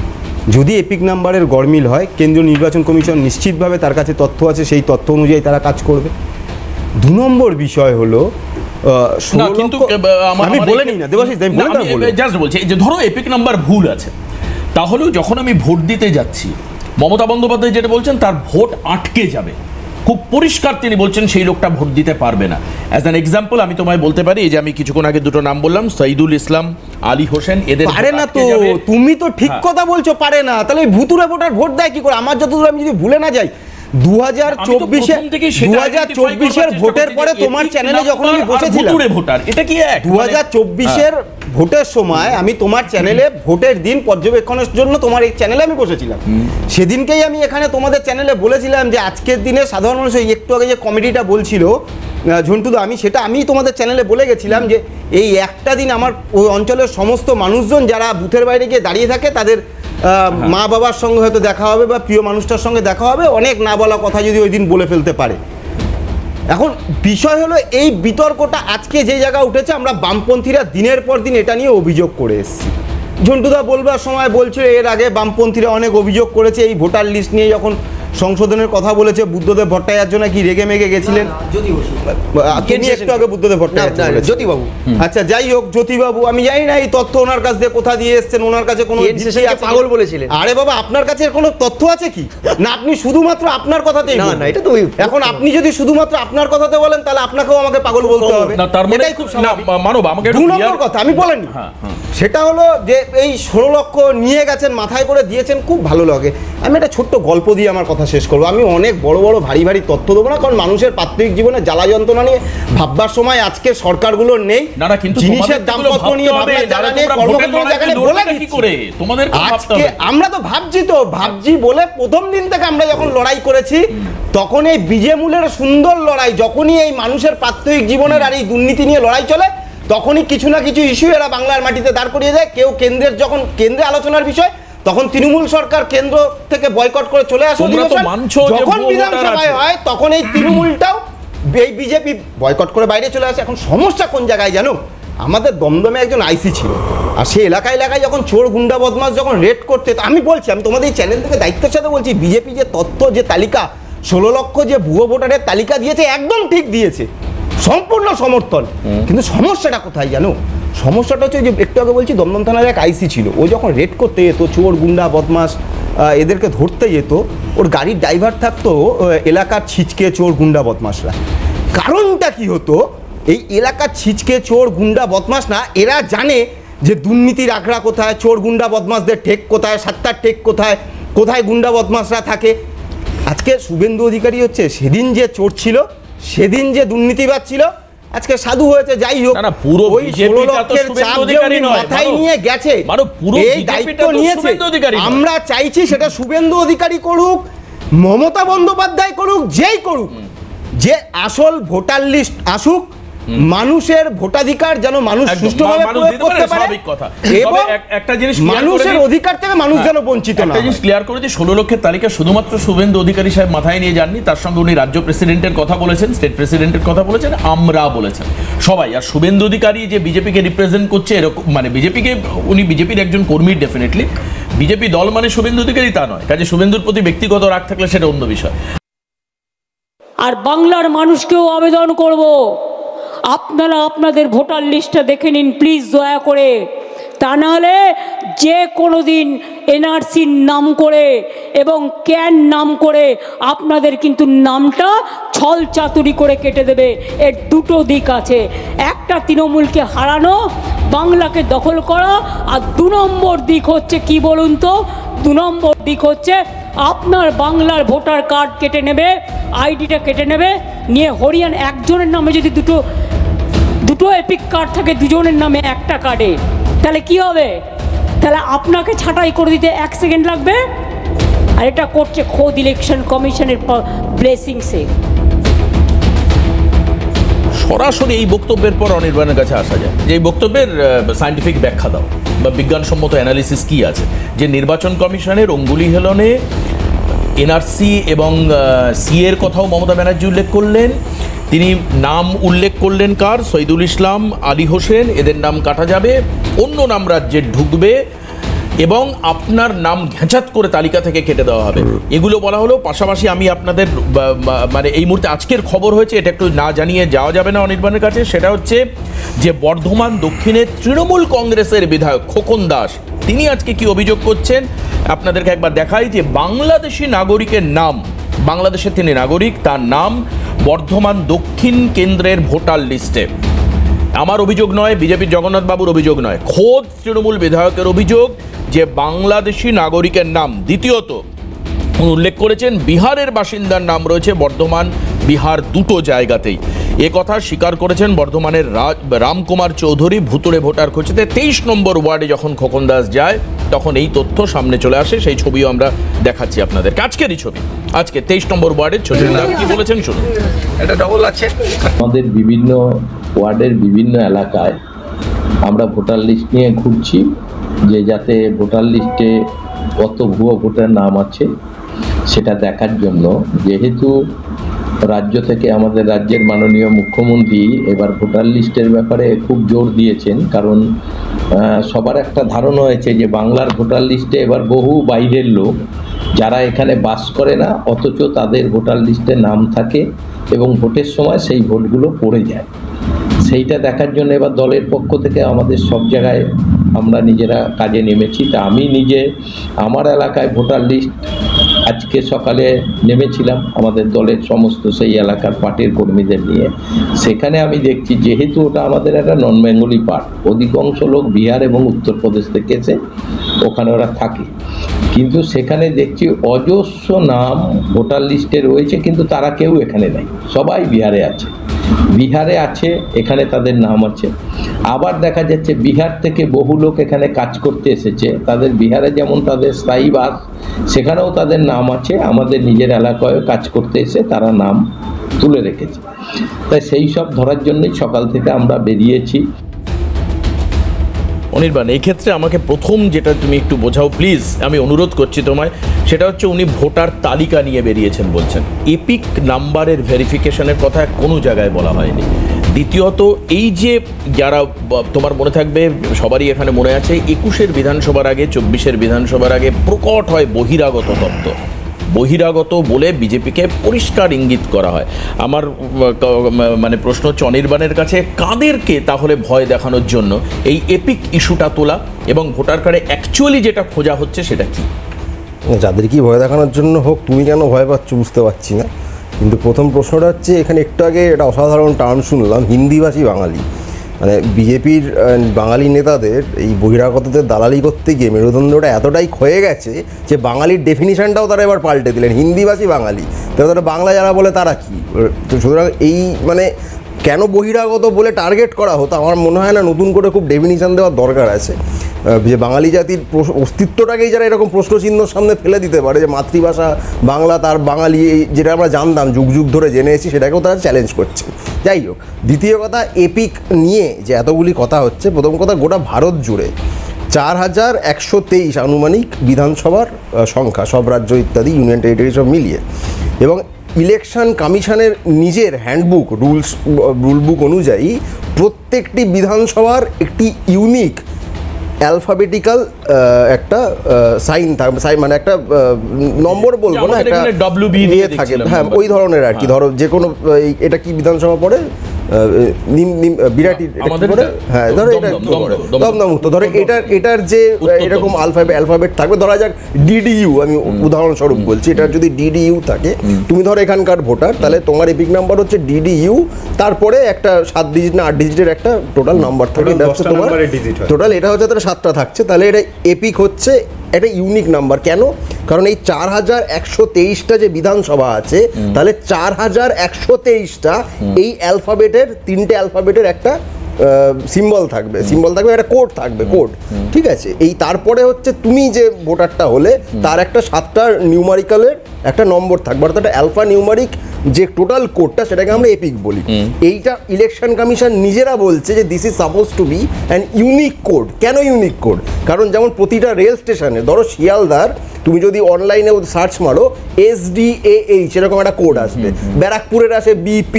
যদি এপিক নাম্বারের গড়মিল হয়, কেন্দ্রীয় নির্বাচন কমিশন নিশ্চিতভাবে তার কাছে তথ্য আছে, সেই তথ্য অনুযায়ী তারা কাজ করবে। 2 নম্বর বিষয় হলো আমি বলে নিই না দেবাশিস, জাস্ট বলছি যে ধরো এপিক নাম্বার ভুল আছে, তাহলেও যখন আমি ভোট দিতে যাচ্ছি, মমতা বন্দ্যোপাধ্যায় যেটা বলছেন তার ভোট আটকে যাবে, খুব পরিষ্কার তিনি বলছেন সেই লোকটা ভোট দিতে পারবে না। অ্যাজ অ্যান এক্সাম্পল আমি তোমায় বলতে পারি, এই যে আমি কিছুক্ষণ আগে দুটো নাম বললাম, সাইদুল ইসলাম, আলী হোসেন, এদের পারে না। তো তুমি তো ঠিক কথা বলছো, পারে না, তাহলে ভুতুরে ভোটার ভোট দেয় কি করে? আমার যতদূর আমি যদি ভুলে না যাই, 2024-এর ভোটের পরে তোমার চ্যানেলে যখন আমি বসেছিলাম, 2024-এর ভোটের সময় আমি তোমার চ্যানেলে ভোটের দিন পর্যবেক্ষণের জন্য তোমার এই চ্যানেলে আমি বসেছিলাম। সেদিনকেই আমি এখানে তোমাদের চ্যানেলে বলেছিলাম যে আজকের দিনে সাধারণ মানুষ, একটু আগে যে কমেডিটা বলছিল ঝন্টুদা, আমি তোমাদের চ্যানেলে বলে গেছিলাম যে এই একটা দিন আমার ওই অঞ্চলের সমস্ত মানুষজন যারা বুথের বাইরে গিয়ে দাঁড়িয়ে থাকে তাদের মা বাবার সঙ্গে হয়তো দেখা হবে বা প্রিয় মানুষটার সঙ্গে দেখা হবে, অনেক না বলা কথা যদি ওই দিন বলে ফেলতে পারে। এখন বিষয় হলো এই বিতর্কটা আজকে যে জায়গায় উঠেছে, আমরা বামপন্থীরা দিনের পর দিন এটা নিয়ে অভিযোগ করে এসেছি। ঝন্টুদা বলবার সময় বলছিল এর আগে বামপন্থীরা অনেক অভিযোগ করেছে এই ভোটার লিস্ট নিয়ে, যখন সংশোধনের কথা বলেছে বুদ্ধদেব ভট্টাচার্য নাকি রেগে মেগে গেছিলেন, একটু আগে বুদ্ধদেব ভট্টাচার্য, জ্যোতিবাবু, আচ্ছা যাই হোক, জ্যোতিবাবু আমি জানি না এই তথ্য ওনার কাছ থেকে কোথা দিয়ে এসছেন, ওনার কাছে কোনো পাগল বলেছিলেন। আরে বাবা, আপনার কাছে কোনো তথ্য আছে কি? না আপনি শুধুমাত্র আপনার কথাতেই, না এটা তো এখন আপনি যদি শুধুমাত্র আপনার কথাতে বলেন তাহলে আপনাকেও আমাকে পাগল বলতে হবে। না তার মানে খুব মানব আমাকে 2 নম্বর কথা আমি বলিনি, সেটা হলো যে এই 16 লক্ষ নিয়ে গেছেন, মাথায় করে দিয়েছেন, খুব ভালো লাগে। আমি একটা ছোট্ট গল্প দিয়ে আমার কথা শেষ করবো। আমি অনেক বড় বড় ভারী ভারী তথ্য দেবো না, কারণ মানুষের প্রাত্যহিক জীবনে জ্বালা যন্ত্রণা নিয়ে ভাববার সময় আজকে সরকারগুলোর নেই। কিন্তু জিনিসের দামপত্র নিয়ে ভাববার জায়গা নেই, কর্মক্ষেত্রের জায়গা নেই। বলে আজকে আমরা তো ভাবছি বলে প্রথম দিন থেকে আমরা যখন লড়াই করেছি, তখন এই বিজেমূলের সুন্দর লড়াই, যখনই এই মানুষের প্রাত্যহিক জীবনের আর এই দুর্নীতি নিয়ে লড়াই চলে, তখনই কিছু না কিছু ইস্যু এরা বাংলার মাটিতে দাঁড় করিয়ে দেয়। কেউ যখন কেন্দ্রে আলোচনার বিষয়, তখন তৃণমূল সরকার কেন্দ্র থেকে বয়কট করে চলে আসে। যখন বিধানসভায় হয়, তখন এই তৃণমূলটাও এই বিজেপি বয়কট করে বাইরে চলে আসে। এখন সমস্যা কোন জায়গায় জানো? আমাদের দমদমে একজন আইসি ছিল, আর সে এলাকায় যখন চোর গুন্ডা বদমাস যখন রেড করতে, আমি বলছি, আমি তোমাদের এই চ্যানেল থেকে দায়িত্বের সাথে বলছি, বিজেপি যে তথ্য, যে তালিকা 16 লক্ষ যে ভুয়ো ভোটারের তালিকা দিয়েছে, একদম ঠিক দিয়েছে, সম্পূর্ণ সমর্থন। কিন্তু সমস্যাটা কোথায় জানো? সমস্যাটা হচ্ছে যে একটু আগে বলছি, দমদম থানার এক আইসি ছিল, ও যখন রেড করতে যেত, চোর গুন্ডা বদমাস এদেরকে ধরতে যেত, ওর গাড়ির ড্রাইভার থাকতো এলাকার ছিচকে চোর গুন্ডা বদমাসরা। কারণটা কি হতো? এই এলাকার ছিচকে চোর গুন্ডা বদমাস না, এরা জানে যে দুর্নীতির আখড়া কোথায়, চোর গুন্ডা বদমাসদের ঠেক কোথায়, সাত্তার ঠেক কোথায়, কোথায় গুন্ডা বদমাসরা থাকে। আজকে শুভেন্দু অধিকারী হচ্ছে সেদিন যে চোর ছিল, সেদিন যে দুর্নীতিবাদ ছিল, আজকে সাধু হয়েছে। যাই হোক, ওই 16 লক্ষের চাপ যে মাথায় নিয়ে গেছে, এই দায়িত্ব নিয়েছে, আমরা চাইছি সেটা শুভেন্দু অধিকারী করুক, মমতা বন্দ্যোপাধ্যায় করুক, যেই করুক, যে আসল ভোটার লিস্ট আসুক, মানুষের ভোটাধিকার যেন মানুষ সুষ্ঠুভাবে প্রয়োগ করতে পারে, এবং একটা জিনিস মানুষের অধিকার থেকে মানুষ যেন বঞ্চিত না। একটা জিনিস ক্লিয়ার করে যে 16 লক্ষের তালিকা শুধুমাত্র শুভেন্দু অধিকারী সাহেব মাথায় নিয়ে যাননি, তার সঙ্গে উনি রাজ্য প্রেসিডেন্টের কথা বলেছেন, স্টেট প্রেসিডেন্টের কথা বলেছেন, আমরা বলেছেন সবাই। আর শুভেন্দু অধিকারী যে বিজেপিকে রিপ্রেজেন্ট করছে, এরকম মানে বিজেপিকে, উনি বিজেপির একজন কর্মী, ডেফিনেটলি বিজেপি দল মানে শুভেন্দু অধিকারী তা নয়, কাজে শুভেন্দুর প্রতি ব্যক্তিগত রাগ থাকলে সেটা অন্য বিষয়। আর বাংলার মানুষকেও আবেদন করব, আপনারা আপনাদের ভোটার লিস্টটা দেখে নিন প্লিজ, দয়া করে। তা নাহলে যে কোনো দিন এনআরসির নাম করে এবং ক্যান নাম করে আপনাদের কিন্তু নামটা ছল চাতুরি করে কেটে দেবে। এর দুটো দিক আছে, একটা তৃণমূলকে হারানো, বাংলাকে দখল করা, আর 2 নম্বর দিক হচ্ছে কি বলুন তো? 2 নম্বর দিক হচ্ছে আপনার বাংলার ভোটার কার্ড কেটে নেবে, আইডিটা কেটে নেবে, নিয়ে হরিয়ান একজনের নামে যদি দুটো এপিক কার্ড থাকে, দুজনের নামে একটা কার্ডে, তাহলে কি হবে? তাহলে আপনাকে ছাঁটাই করে দিতে 1 সেকেন্ড লাগবে। আর এটা করছে খোদ ইলেকশন কমিশনের ব্লেসিংসে। সরাসরি এই বক্তব্যের পর অনির্বাণের কাছে আসা যায়, যে এই বক্তব্যের সায়েন্টিফিক ব্যাখ্যা দাও বা বিজ্ঞানসম্মত অ্যানালিসিস কি আছে, যে নির্বাচন কমিশনের অঙ্গুলি হেলনে এনআরসি এবং সি এর কথাও মমতা ব্যানার্জি উল্লেখ করলেন। তিনি নাম উল্লেখ করলেন কার? শহীদুল ইসলাম, আলী হোসেন, এদের নাম কাটা যাবে, অন্য নাম রাজ্যে ঢুকবে এবং আপনার নাম ঘেঁচাত করে তালিকা থেকে কেটে দেওয়া হবে, এগুলো বলা হলো। পাশাপাশি আমি আপনাদের মানে এই মুহূর্তে আজকের খবর হয়েছে, এটা একটু না জানিয়ে যাওয়া যাবে না অনির্বাণের কাছে, সেটা হচ্ছে যে বর্ধমান দক্ষিণের তৃণমূল কংগ্রেসের বিধায়ক খোকন দাস, তিনি আজকে কি অভিযোগ করছেন আপনাদেরকে একবার দেখাই। যে বাংলাদেশি নাগরিকের নাম, বাংলাদেশের তিনি নাগরিক, তার নাম বর্ধমান দক্ষিণ কেন্দ্রের ভোটার লিস্টে। আমার অভিযোগ নয়, বিজেপির জগন্নাথ বাবুর অভিযোগ নয়, খোদ তৃণমূল বিধায়কের অভিযোগ যে বাংলাদেশি নাগরিকের নাম। দ্বিতীয়ত উল্লেখ করেছেন বিহারের বাসিন্দার নাম রয়েছে বর্ধমান, বিহার দুটো জায়গাতেই। এ কথা স্বীকার করেছেন বর্ধমানের রামকুমার চৌধুরী। ভুতুড়ে ভোটার খোঁজতে 23 নম্বর ওয়ার্ডে যখন খোকন দাস যায়, তখন এই তথ্য সামনে চলে আসে। সেই ছবিও আমরা দেখাচ্ছি আপনাদের, আজকেরই ছবি, আজকে 23 নম্বর ওয়ার্ডের ছবি। কি বলেছেন শুনুন। এটা ডবল আছে। আমাদের বিভিন্ন ওয়ার্ডের বিভিন্ন এলাকায় আমরা ভোটার লিস্ট নিয়ে ঘুরছি, যে যাতে ভোটার লিস্টে কত ভুয়ো ভোটার নাম আছে সেটা দেখার জন্য। যেহেতু রাজ্য থেকে আমাদের রাজ্যের মাননীয় মুখ্যমন্ত্রী এবার ভোটার লিস্টের ব্যাপারে খুব জোর দিয়েছেন, কারণ সবার একটা ধারণা হয়েছে যে বাংলার ভোটার লিস্টে এবার বহু বাইরের লোক, যারা এখানে বাস করে না অথচ তাদের ভোটার লিস্টে নাম থাকে এবং ভোটের সময় সেই ভোটগুলো পড়ে যায়। সেইটা দেখার জন্য এবার দলের পক্ষ থেকে আমাদের সব জায়গায় আমরা নিজেরা কাজে নেমেছি। তা আমি নিজে আমার এলাকায় ভোটার লিস্ট আজকে সকালে নেমেছিলাম আমাদের দলের সমস্ত সেই এলাকার পার্টির কর্মীদের নিয়ে। সেখানে আমি দেখছি যেহেতু ওটা আমাদের একটা নন বেঙ্গলি পার্ট, অধিকাংশ লোক বিহার এবং উত্তরপ্রদেশ থেকে এসে ওখানে ওরা থাকে, কিন্তু সেখানে দেখছি অজস্র নাম ভোটার লিস্টে রয়েছে, কিন্তু তারা কেউ এখানে নেই, সবাই বিহারে আছে। এখানে তাদের নাম আছে। আবার দেখা যাচ্ছে বিহার থেকে বহু লোক এখানে কাজ করতে এসেছে, তাদের বিহারে যেমন তাদের স্থায়ী বাস, সেখানেও তাদের নাম আছে, আমাদের নিজের এলাকায় কাজ করতে এসে তারা নাম তুলে রেখেছে। তাই সেই সব ধরার জন্যই সকাল থেকে আমরা বেরিয়েছি। অনির্বাণ, এই ক্ষেত্রে আমাকে প্রথম যেটা তুমি একটু বোঝাও প্লিজ, আমি অনুরোধ করছি তোমায়, সেটা হচ্ছে উনি ভোটার তালিকা নিয়ে বেরিয়েছেন বলছেন, এপিক নাম্বারের ভেরিফিকেশনের কথা কোনো জায়গায় বলা হয়নি। দ্বিতীয়ত, এই যে যারা তোমার মনে থাকবে, সবারই এখানে মনে আছে, 21-এর বিধানসভার আগে 24-এর বিধানসভার আগে প্রকট হয় বহিরাগত তত্ত্ব। বহিরাগত বলে বিজেপিকে পরিষ্কার ইঙ্গিত করা হয়। আমার মানে প্রশ্ন হচ্ছে অনির্বাণের কাছে, কাদেরকে তাহলে ভয় দেখানোর জন্য এই এপিক ইস্যুটা তোলা, এবং ভোটার কার্ডে অ্যাকচুয়ালি যেটা খোঁজা হচ্ছে সেটা কি? যাদের কি ভয় দেখানোর জন্য হোক, তুমি কেন ভয় পাচ্ছ বুঝতে পারছি না। কিন্তু প্রথম প্রশ্নটা হচ্ছে, এখানে একটু আগে এটা অসাধারণ টার্ম শুনলাম, হিন্দিভাষী বাঙালি। মানে বিজেপির বাঙালি নেতাদের এই বহিরাগতদের দালালি করতে গিয়ে মেরুদণ্ডটা এতটাই ক্ষয়ে গেছে যে বাঙালির ডেফিনিশনটাও তারা এবার পাল্টে দিলেন, হিন্দিভাষী বাঙালি। তারা বাংলা যারা বলে তারা কি? তো সুতরাং এই মানে কেন বহিরাগত বলে টার্গেট করা হতো, আমার মনে হয় না নতুন করে খুব ডেফিনিশন দেওয়ার দরকার আছে। যে বাঙালি জাতির অস্তিত্বটাকেই যারা এরকম প্রশ্নচিহ্নের সামনে ফেলে দিতে পারে, যে মাতৃভাষা বাংলা, তার বাঙালি, যেটা আমরা জানতাম যুগ যুগ ধরে জেনে এসেছি, সেটাকেও তারা চ্যালেঞ্জ করছে। যাই হোক, দ্বিতীয় কথা, এপিক নিয়ে যে এতগুলি কথা হচ্ছে, প্রথম কথা, গোটা ভারত জুড়ে 4123 আনুমানিক বিধানসভার সংখ্যা, সব রাজ্য ইত্যাদি ইউনিয়ন টেরিটরি সব মিলিয়ে, এবং ইলেকশন কমিশনের নিজের হ্যান্ডবুক রুল বুক অনুযায়ী প্রত্যেকটি বিধানসভার একটি ইউনিক অ্যালফাবেটিক্যাল একটা সাইন থাকবে, মানে একটা নম্বর বলবো না, একটা WB দিয়ে থাকে, হ্যাঁ ওই ধরনের আর কি। ধরো যে কোনো, এটা কি বিধানসভা পড়ে, বিরাটি, হ্যাঁ ধরো এটা দমদমুক্ত, ধরো এটার যে এরকম অ্যালফাবেট থাকবে, ধরা যাক DDU, আমি উদাহরণস্বরূপ বলছি, এটার যদি DDU থাকে, তুমি ধরো এখানকার ভোটার, তাহলে তোমার এপিক নাম্বার হচ্ছে DDU, তারপরে একটা 7 ডিজিট না 8 ডিজিটের একটা টোটাল নাম্বার থাকে, এটা হচ্ছে তোমার টোটাল, এটা হচ্ছে তাহলে 7টা থাকছে, তাহলে এটা এপিক হচ্ছে একটা ইউনিক নাম্বার। কেন? কারণ এই 4123টা যে বিধানসভা আছে, তাহলে 4123টা এই অ্যালফাবেটের, 3টে অ্যালফাবেটের একটা সিম্বল থাকবে, একটা কোড থাকবে, কোড, ঠিক আছে। এই তারপরে হচ্ছে তুমি যে ভোটারটা হলে তার একটা 7টা নিউমারিক্যালের একটা নম্বর থাকবে, অর্থাৎ অ্যালফা নিউমারিক যে টোটাল কোডটা, সেটাকে আমরা এপিক বলি। এইটা ইলেকশন কমিশন নিজেরা বলছে যে this is suppose two be an unique code. কেন ইউনিক কোড? কারণ যেমন প্রতিটা রেল স্টেশনে, ধরো শিয়ালদার, তুমি যদি অনলাইনে সার্চ মারো SDAH এরকম একটা কোড আসবে, ব্যারাকপুরের আসে BP,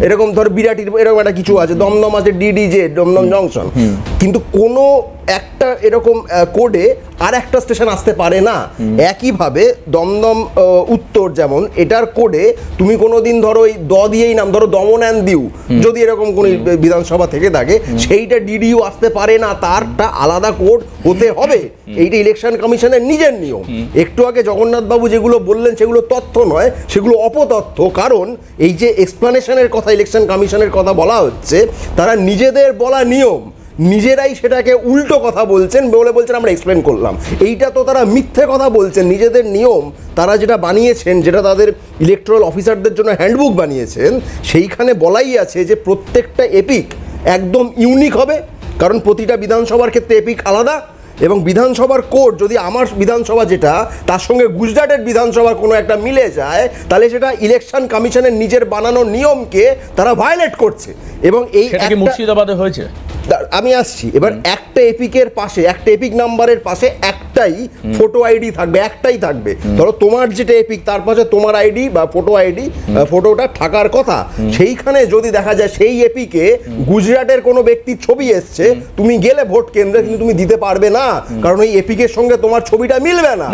এরকম ধর বিরাটির এরকম একটা কিছু আছে, দমদম আছে DDJ, দমদম জংশন। কিন্তু কোনো একটা এরকম কোডে আর একটা স্টেশন আসতে পারে না। একইভাবে দমদম উত্তর, যেমন এটার কোডে তুমি কোনোদিন ধরো ওই দিয়েই নাম, ধরো দমন অ্যান্ড দিউ যদি এরকম কোনো বিধানসভা থেকে থাকে, সেইটা DDU আসতে পারে না, তারটা আলাদা কোড হতে হবে। এইটা ইলেকশন কমিশনের নিজের নিয়ম। একটু আগে জগন্নাথ বাবু যেগুলো বললেন সেগুলো তথ্য নয়, সেগুলো অপতথ্য। কারণ এই যে এক্সপ্লানেশনের কথা, ইলেকশন কমিশনের কথা বলা হচ্ছে, তারা নিজেদের বলা নিয়ম নিজেরাই সেটাকে উল্টো কথা বলছেন, বলছেন আমরা এক্সপ্লেন করলাম। এইটা তো তারা মিথ্যে কথা বলছেন। নিজেদের নিয়ম তারা যেটা বানিয়েছেন, যেটা তাদের ইলেকট্রাল অফিসারদের জন্য হ্যান্ডবুক বানিয়েছেন, সেইখানে বলাই আছে যে প্রত্যেকটা এপিক একদম ইউনিক হবে, কারণ প্রতিটা বিধানসভার ক্ষেত্রে এপিক আলাদা। এবং বিধানসভার কোড যদি আমার বিধানসভা যেটা, তার সঙ্গে গুজরাটের বিধানসভার কোনো একটা মিলে যায়, তাহলে সেটা ইলেকশন কমিশনের নিজের বানানো নিয়মকে তারা ভায়োলেট করছে। এবং এই মুর্শিদাবাদে হয়েছে, আমি আসছি এবার। একটা এপিকের পাশে, একটা এপিক নাম্বারের পাশে একটাই ফটো আইডি থাকবে, একটাই থাকবে। ধরো তোমার যেটা এপিক, তার পাশে তোমার আইডি বা ফটো আইডি, ফটোটা থাকার কথা। সেইখানে যদি দেখা যায় সেই এপিকে গুজরাটের কোনো ব্যক্তির ছবি এসছে, তুমি গেলে ভোট কেন্দ্রে, কিন্তু তুমি দিতে পারবে না, কারণ ওই এপিকের সঙ্গে তোমার ছবিটা মিলবে না।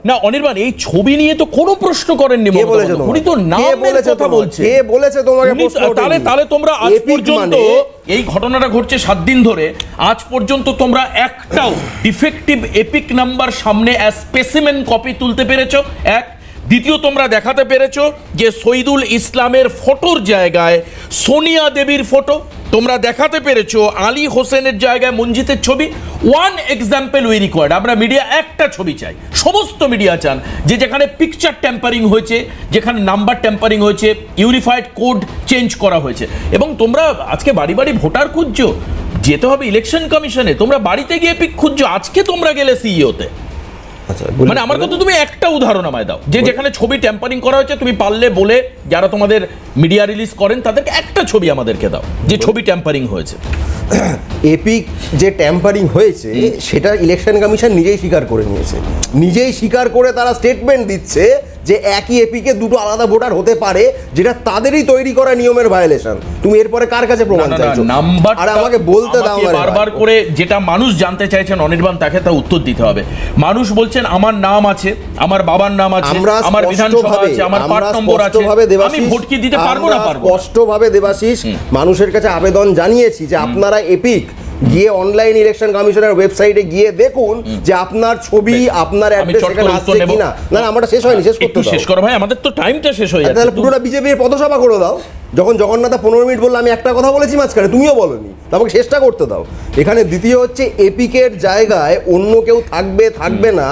না অনির্বাণ, এই ছবি নিয়ে তো কোনো প্রশ্ন করেননি, উনি তো নামের কথা বলছে। কে বলেছে তোমাকে? তাহলে তোমরা আজ পর্যন্ত এই ঘটনাটা ঘটছে 7 দিন ধরে, আজ পর্যন্ত তোমরা একটাও ডিফেক্টিভ এপিক নাম্বার সামনে অ্যাজ স্পেসিমেন কপি তুলতে পেরেছো? এক। দ্বিতীয়, তোমরা দেখাতে পেরেছো যে শহীদুল ইসলামের ফটোর জায়গায় সোনিয়া দেবীর ফটো, তোমরা দেখাতে পেরেছো আলী হোসেনের জায়গায় মঞ্জিতের ছবি। One example we required. আমরা মিডিয়া একটা ছবি চাই, সমস্ত মিডিয়া চান যে যেখানে পিকচার ট্যাম্পারিং হয়েছে, যেখানে নাম্বার ট্যাম্পারিং হয়েছে, ইউনিফাইড কোড চেঞ্জ করা হয়েছে। এবং তোমরা আজকে বাড়ি বাড়ি ভোটার খুঁজছো, যেতে হবে ইলেকশন কমিশনে, তোমরা বাড়িতে গিয়ে পিক খুঁজছো, আজকে তোমরা গেলে সিইওতে। মানে আমার কথা তুমি একটা উদাহরণ আমায় দাও যে যেখানে ছবি ট্যাম্পারিং করা হয়েছে, তুমি পারলে বলে যারা তোমাদের মিডিয়া রিলিজ করেন তাদেরকে একটা ছবি আমাদেরকে দাও যে ছবি ট্যাম্পারিং হয়েছে। এপিক যে ট্যাম্পারিং হয়েছে সেটা ইলেকশন কমিশন নিজেই স্বীকার করে নিয়েছে, নিজেই স্বীকার করে তারা স্টেটমেন্ট দিচ্ছে যে একই এপিকে দুটো আলাদা ভোটার হতে পারে, যেটা তাদেরই তৈরি করা নিয়মের ভায়োলেশন। তুমি এরপরে কার কাছে প্রমাণ চাইছো? নাম্বার আর আমাকে বলতে দাও, বারবার করে যেটা মানুষ জানতে চাইছেন অনির্বাণ, তাকে তা উত্তর দিতে হবে। মানুষ বলছেন আমার নাম আছে, আমার বাবার নাম আছে, আমার বিধানসভা আছে, আমার পার্ট নম্বর আছে, আমি ভোট কি দিতে পারবো না পারবো? স্পষ্টভাবে দেবাশিস মানুষের কাছে আবেদন জানিয়েছি যে আপনারা এপিক গিয়ে অনলাইন ইলেকশন কমিশনের ওয়েবসাইটে গিয়ে দেখুন যে আপনার ছবি, আপনার অ্যাড্রেস এখানে আসছে কিনা। না আমারটা শেষ হয়নি, শেষ করতে দাও। শেষ করো ভাই, আমাদের তো টাইমটা শেষ হয়ে যাচ্ছে। তাহলে পুরোটা বিজেপির পথসভা করে দাও। যখন জগন্নাথ 15 মিনিট বললো, আমি একটা কথা বলেছি মাঝখানে, তুমিও বলোনি, আমাকে শেষটা করতে দাও। এখানে দ্বিতীয় হচ্ছে এপিকের জায়গায় অন্য কেউ থাকবে থাকবে না,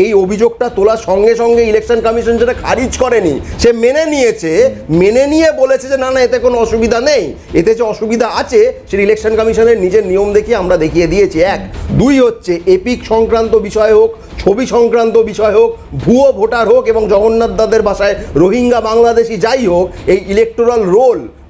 এই অভিযোগটা তোলার সঙ্গে সঙ্গে ইলেকশন কমিশন যেটা খারিজ করেনি, সে মেনে নিয়েছে, মেনে নিয়ে বলেছে যে না না এতে কোনো অসুবিধা নেই। এতে যে অসুবিধা আছে সেটা ইলেকশন কমিশনের নিজের নিয়ম দেখিয়ে আমরা দেখিয়ে দিয়েছি। এক। দুই হচ্ছে এপিক সংক্রান্ত বিষয় হোক, ছবি সংক্রান্ত বিষয় হোক, ভুয়ো ভোটার হোক এবং জগন্নাথ দাদের ভাষায় রোহিঙ্গা বাংলাদেশি যাই হোক, এই ইলেকটোরাল রোল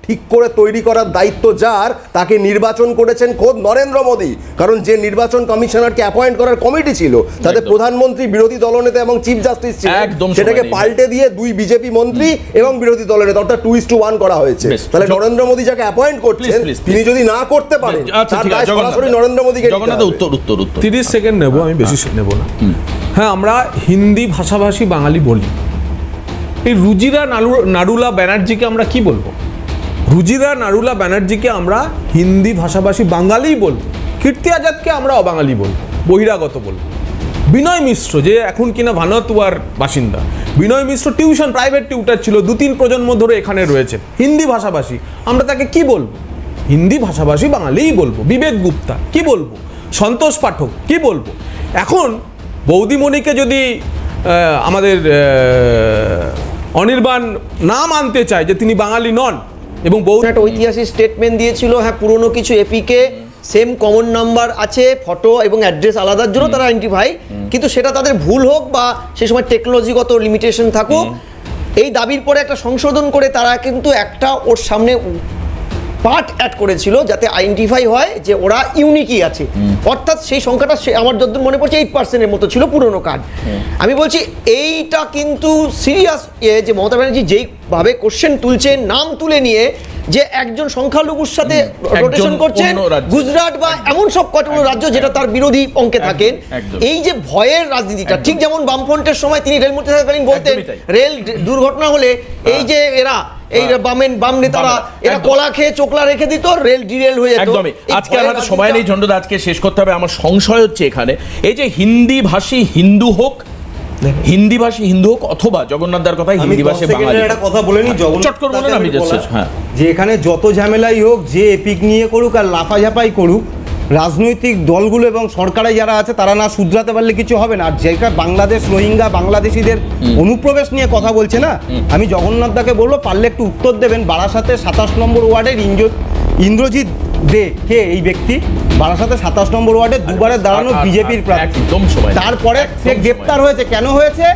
ঠিক করে তৈরি করার দায়িত্ব যার, তাকে নির্বাচন করেছেন খোদ নরেন্দ্র মোদী। কারণ যে নির্বাচন কমিশনারকে অ্যাপয়েন্ট করার কমিটি ছিল তাতে প্রধানমন্ত্রী, বিরোধী দলনেতা এবং চিফ জাস্টিস ছিল, সেটাকে পাল্টে দিয়ে 2 বিজেপি মন্ত্রী এবং বিরোধী দলনেতা, অর্থাৎ 2:1 করা হয়েছে। তাহলে নরেন্দ্র মোদী যাকে অ্যাপয়েন্ট করছেন তিনি যদি না করতে পারেন, সরাসরি নরেন্দ্র মোদীকে। 30 সেকেন্ড নেব, আমি বেশি নেব না। হ্যাঁ, আমরা হিন্দি ভাষাভাষী বাঙালি বলি। এই রুজিরা নারুলা ব্যানার্জিকে আমরা কি বলবো? রুজিরা নারুলা ব্যানার্জিকে আমরা হিন্দি ভাষাভাষী বাঙালি বলবো, কীর্তি আজাদকে আমরা অবাঙালি বলবো, বহিরাগত বলবো। বিনয় মিশ্র, যে এখন কিনা ভানুয়াতুয়ার বাসিন্দা, বিনয় মিশ্র টিউশন, প্রাইভেট টিউটার ছিল, 2-3 প্রজন্ম ধরে এখানে রয়েছে, হিন্দি ভাষাভাষী, আমরা তাকে কি বলবো? হিন্দি ভাষাভাষী বাঙালিই বলবো। বিবেক গুপ্তা কি বলবো? সন্তোষ পাঠক কি বলবো? এখন বৌদিমণিকে যদি আমাদের অনির্বাণ না মানতে চায় যে তিনি বাঙালি নন, এবং একটা ঐতিহাসিক স্টেটমেন্ট দিয়েছিল, হ্যাঁ পুরনো কিছু এপিকে সেম কমন নাম্বার আছে, ফটো এবং অ্যাড্রেস আলাদার জন্য তারা আইডেন্টিফাই, কিন্তু সেটা তাদের ভুল হোক বা সেই সময় টেকনোলজিগত লিমিটেশন থাকুক, এই দাবির পরে একটা সংশোধন করে তারা কিন্তু একটা ওর সামনে পার্ট অ্যাড করেছিল যাতে আইডেন্টিফাই হয় যে ওরা ইউনিকই আছে। অর্থাৎ সেই সংখ্যাটা আমার যতদূর মনে পড়ছে 8%-এর মতো ছিল পুরনো কার্ড। আমি বলছি এইটা কিন্তু সিরিয়াস, যে মমতা ব্যানার্জি যেইভাবে কোশ্চেন তুলছেন, নাম তুলে নিয়ে যে একজন সংখ্যালঘুর সাথে রোটেশন করছেন, গুজরাট বা এমন সব কতগুলো রাজ্য যেটা তার বিরোধী অঙ্কে থাকেন, এই যে ভয়ের রাজনীতিটা, ঠিক যেমন বামফ্রন্টের সময় তিনি রেলমন্ত্রী থাকাকালীন বলতেন রেল দুর্ঘটনা হলে এই যে এরা এই বাম নেতারা এরা কলা খেয়ে চোখলা রেখে দিত, রেল ডিরেল হয়ে যেত। একদমই। আজকে আমাদের সময় নেই ঝন্ডু, আজকে শেষ করতে হবে। আমার সংশয় হচ্ছে এখানে এই যে হিন্দি ভাষী হিন্দু হোক, হিন্দি ভাষী হিন্দু হোক অথবা জগন্নাথ দার কথা হিন্দি ভাষী বাঙালি, একটা কথা বলে নি, চট করে বলেন, আমি হ্যাঁ, যে এখানে যত ঝামেলাই হোক, যে এপিক নিয়ে করুক আর লাফাঝাপাই করুক, রাজনৈতিক দলগুলো এবং সরকারে যারা আছে তারা না শুধরাতে পারলে কিছু হবে না। আর যেটা বাংলাদেশ রোহিঙ্গা বাংলাদেশিদের অনুপ্রবেশ নিয়ে কথা বলছে না, আমি জগন্নাথ দাকে বলবো পারলে একটু উত্তর দেবেন। বারাসাতে 27 নম্বর ওয়ার্ডের ইন্দ্রজিৎ দে কে এই ব্যক্তি? বারাসাতে 27 নম্বর ওয়ার্ডে দুবারের দাঁড়ানো বিজেপির প্রার্থী, তারপরে সে গ্রেপ্তার হয়েছে। কেন হয়েছে?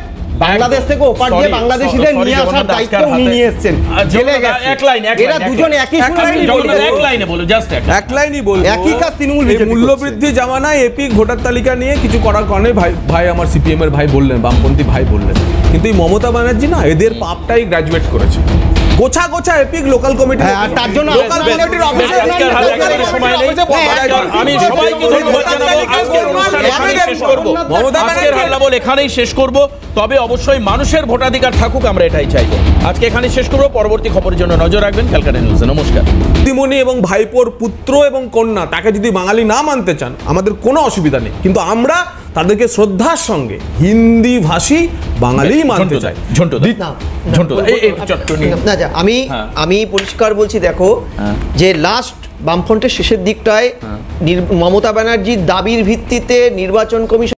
বাংলাদেশ থেকে ওপার দিয়ে বাংলাদেশিদের নিয়ে আসার দায়িত্ব উনি নিয়ে এসেছেন, জেলে গেছে। এরা দুজন একই একলাইনই বলবো, একই কাজ তৃণমূল। মূল্যবৃদ্ধি জামানায় এপিক ভোটার তালিকা নিয়ে কিছু করার কারণে ভাই আমার সিপিএম এর ভাই বললেন, বামপন্থী ভাই বললেন, কিন্তু এই মমতা ব্যানার্জি না এদের পাপটাই গ্রাজুয়েট করেছে। গোছা গোছা এপিক লোকাল কমিটি, তার জন্য লোকাল কমিটির অফিসে আমি সবাইকে ধন্যবাদ জানাবো। আজকের অনুষ্ঠান এখানেই শেষ করব, মমতা ব্যানার্জি এখানেই শেষ করব। তবে অবশ্যই মানুষের ভোটাধিকার থাকুক, আমরা এটাই চাইবো। আজকে এখানে শেষ করবো, পরবর্তী খবরের জন্য নজর রাখবেন ক্যালকাটা নিউজে। নমস্কার। দিদিমণি এবং ভাইপোর পুত্র এবং কন্যা তাকে যদি বাঙালি না মানতে চান আমাদের কোনো অসুবিধা নেই, কিন্তু আমরা তাদেরকে শ্রদ্ধার সঙ্গে হিন্দি ভাষী বাঙালি মানতে চাই। আমি পরিষ্কার বলছি, দেখো যে লাস্ট বামফ্রন্টের শেষের দিকটায় মমতা ব্যানার্জির দাবির ভিত্তিতে নির্বাচন কমিশন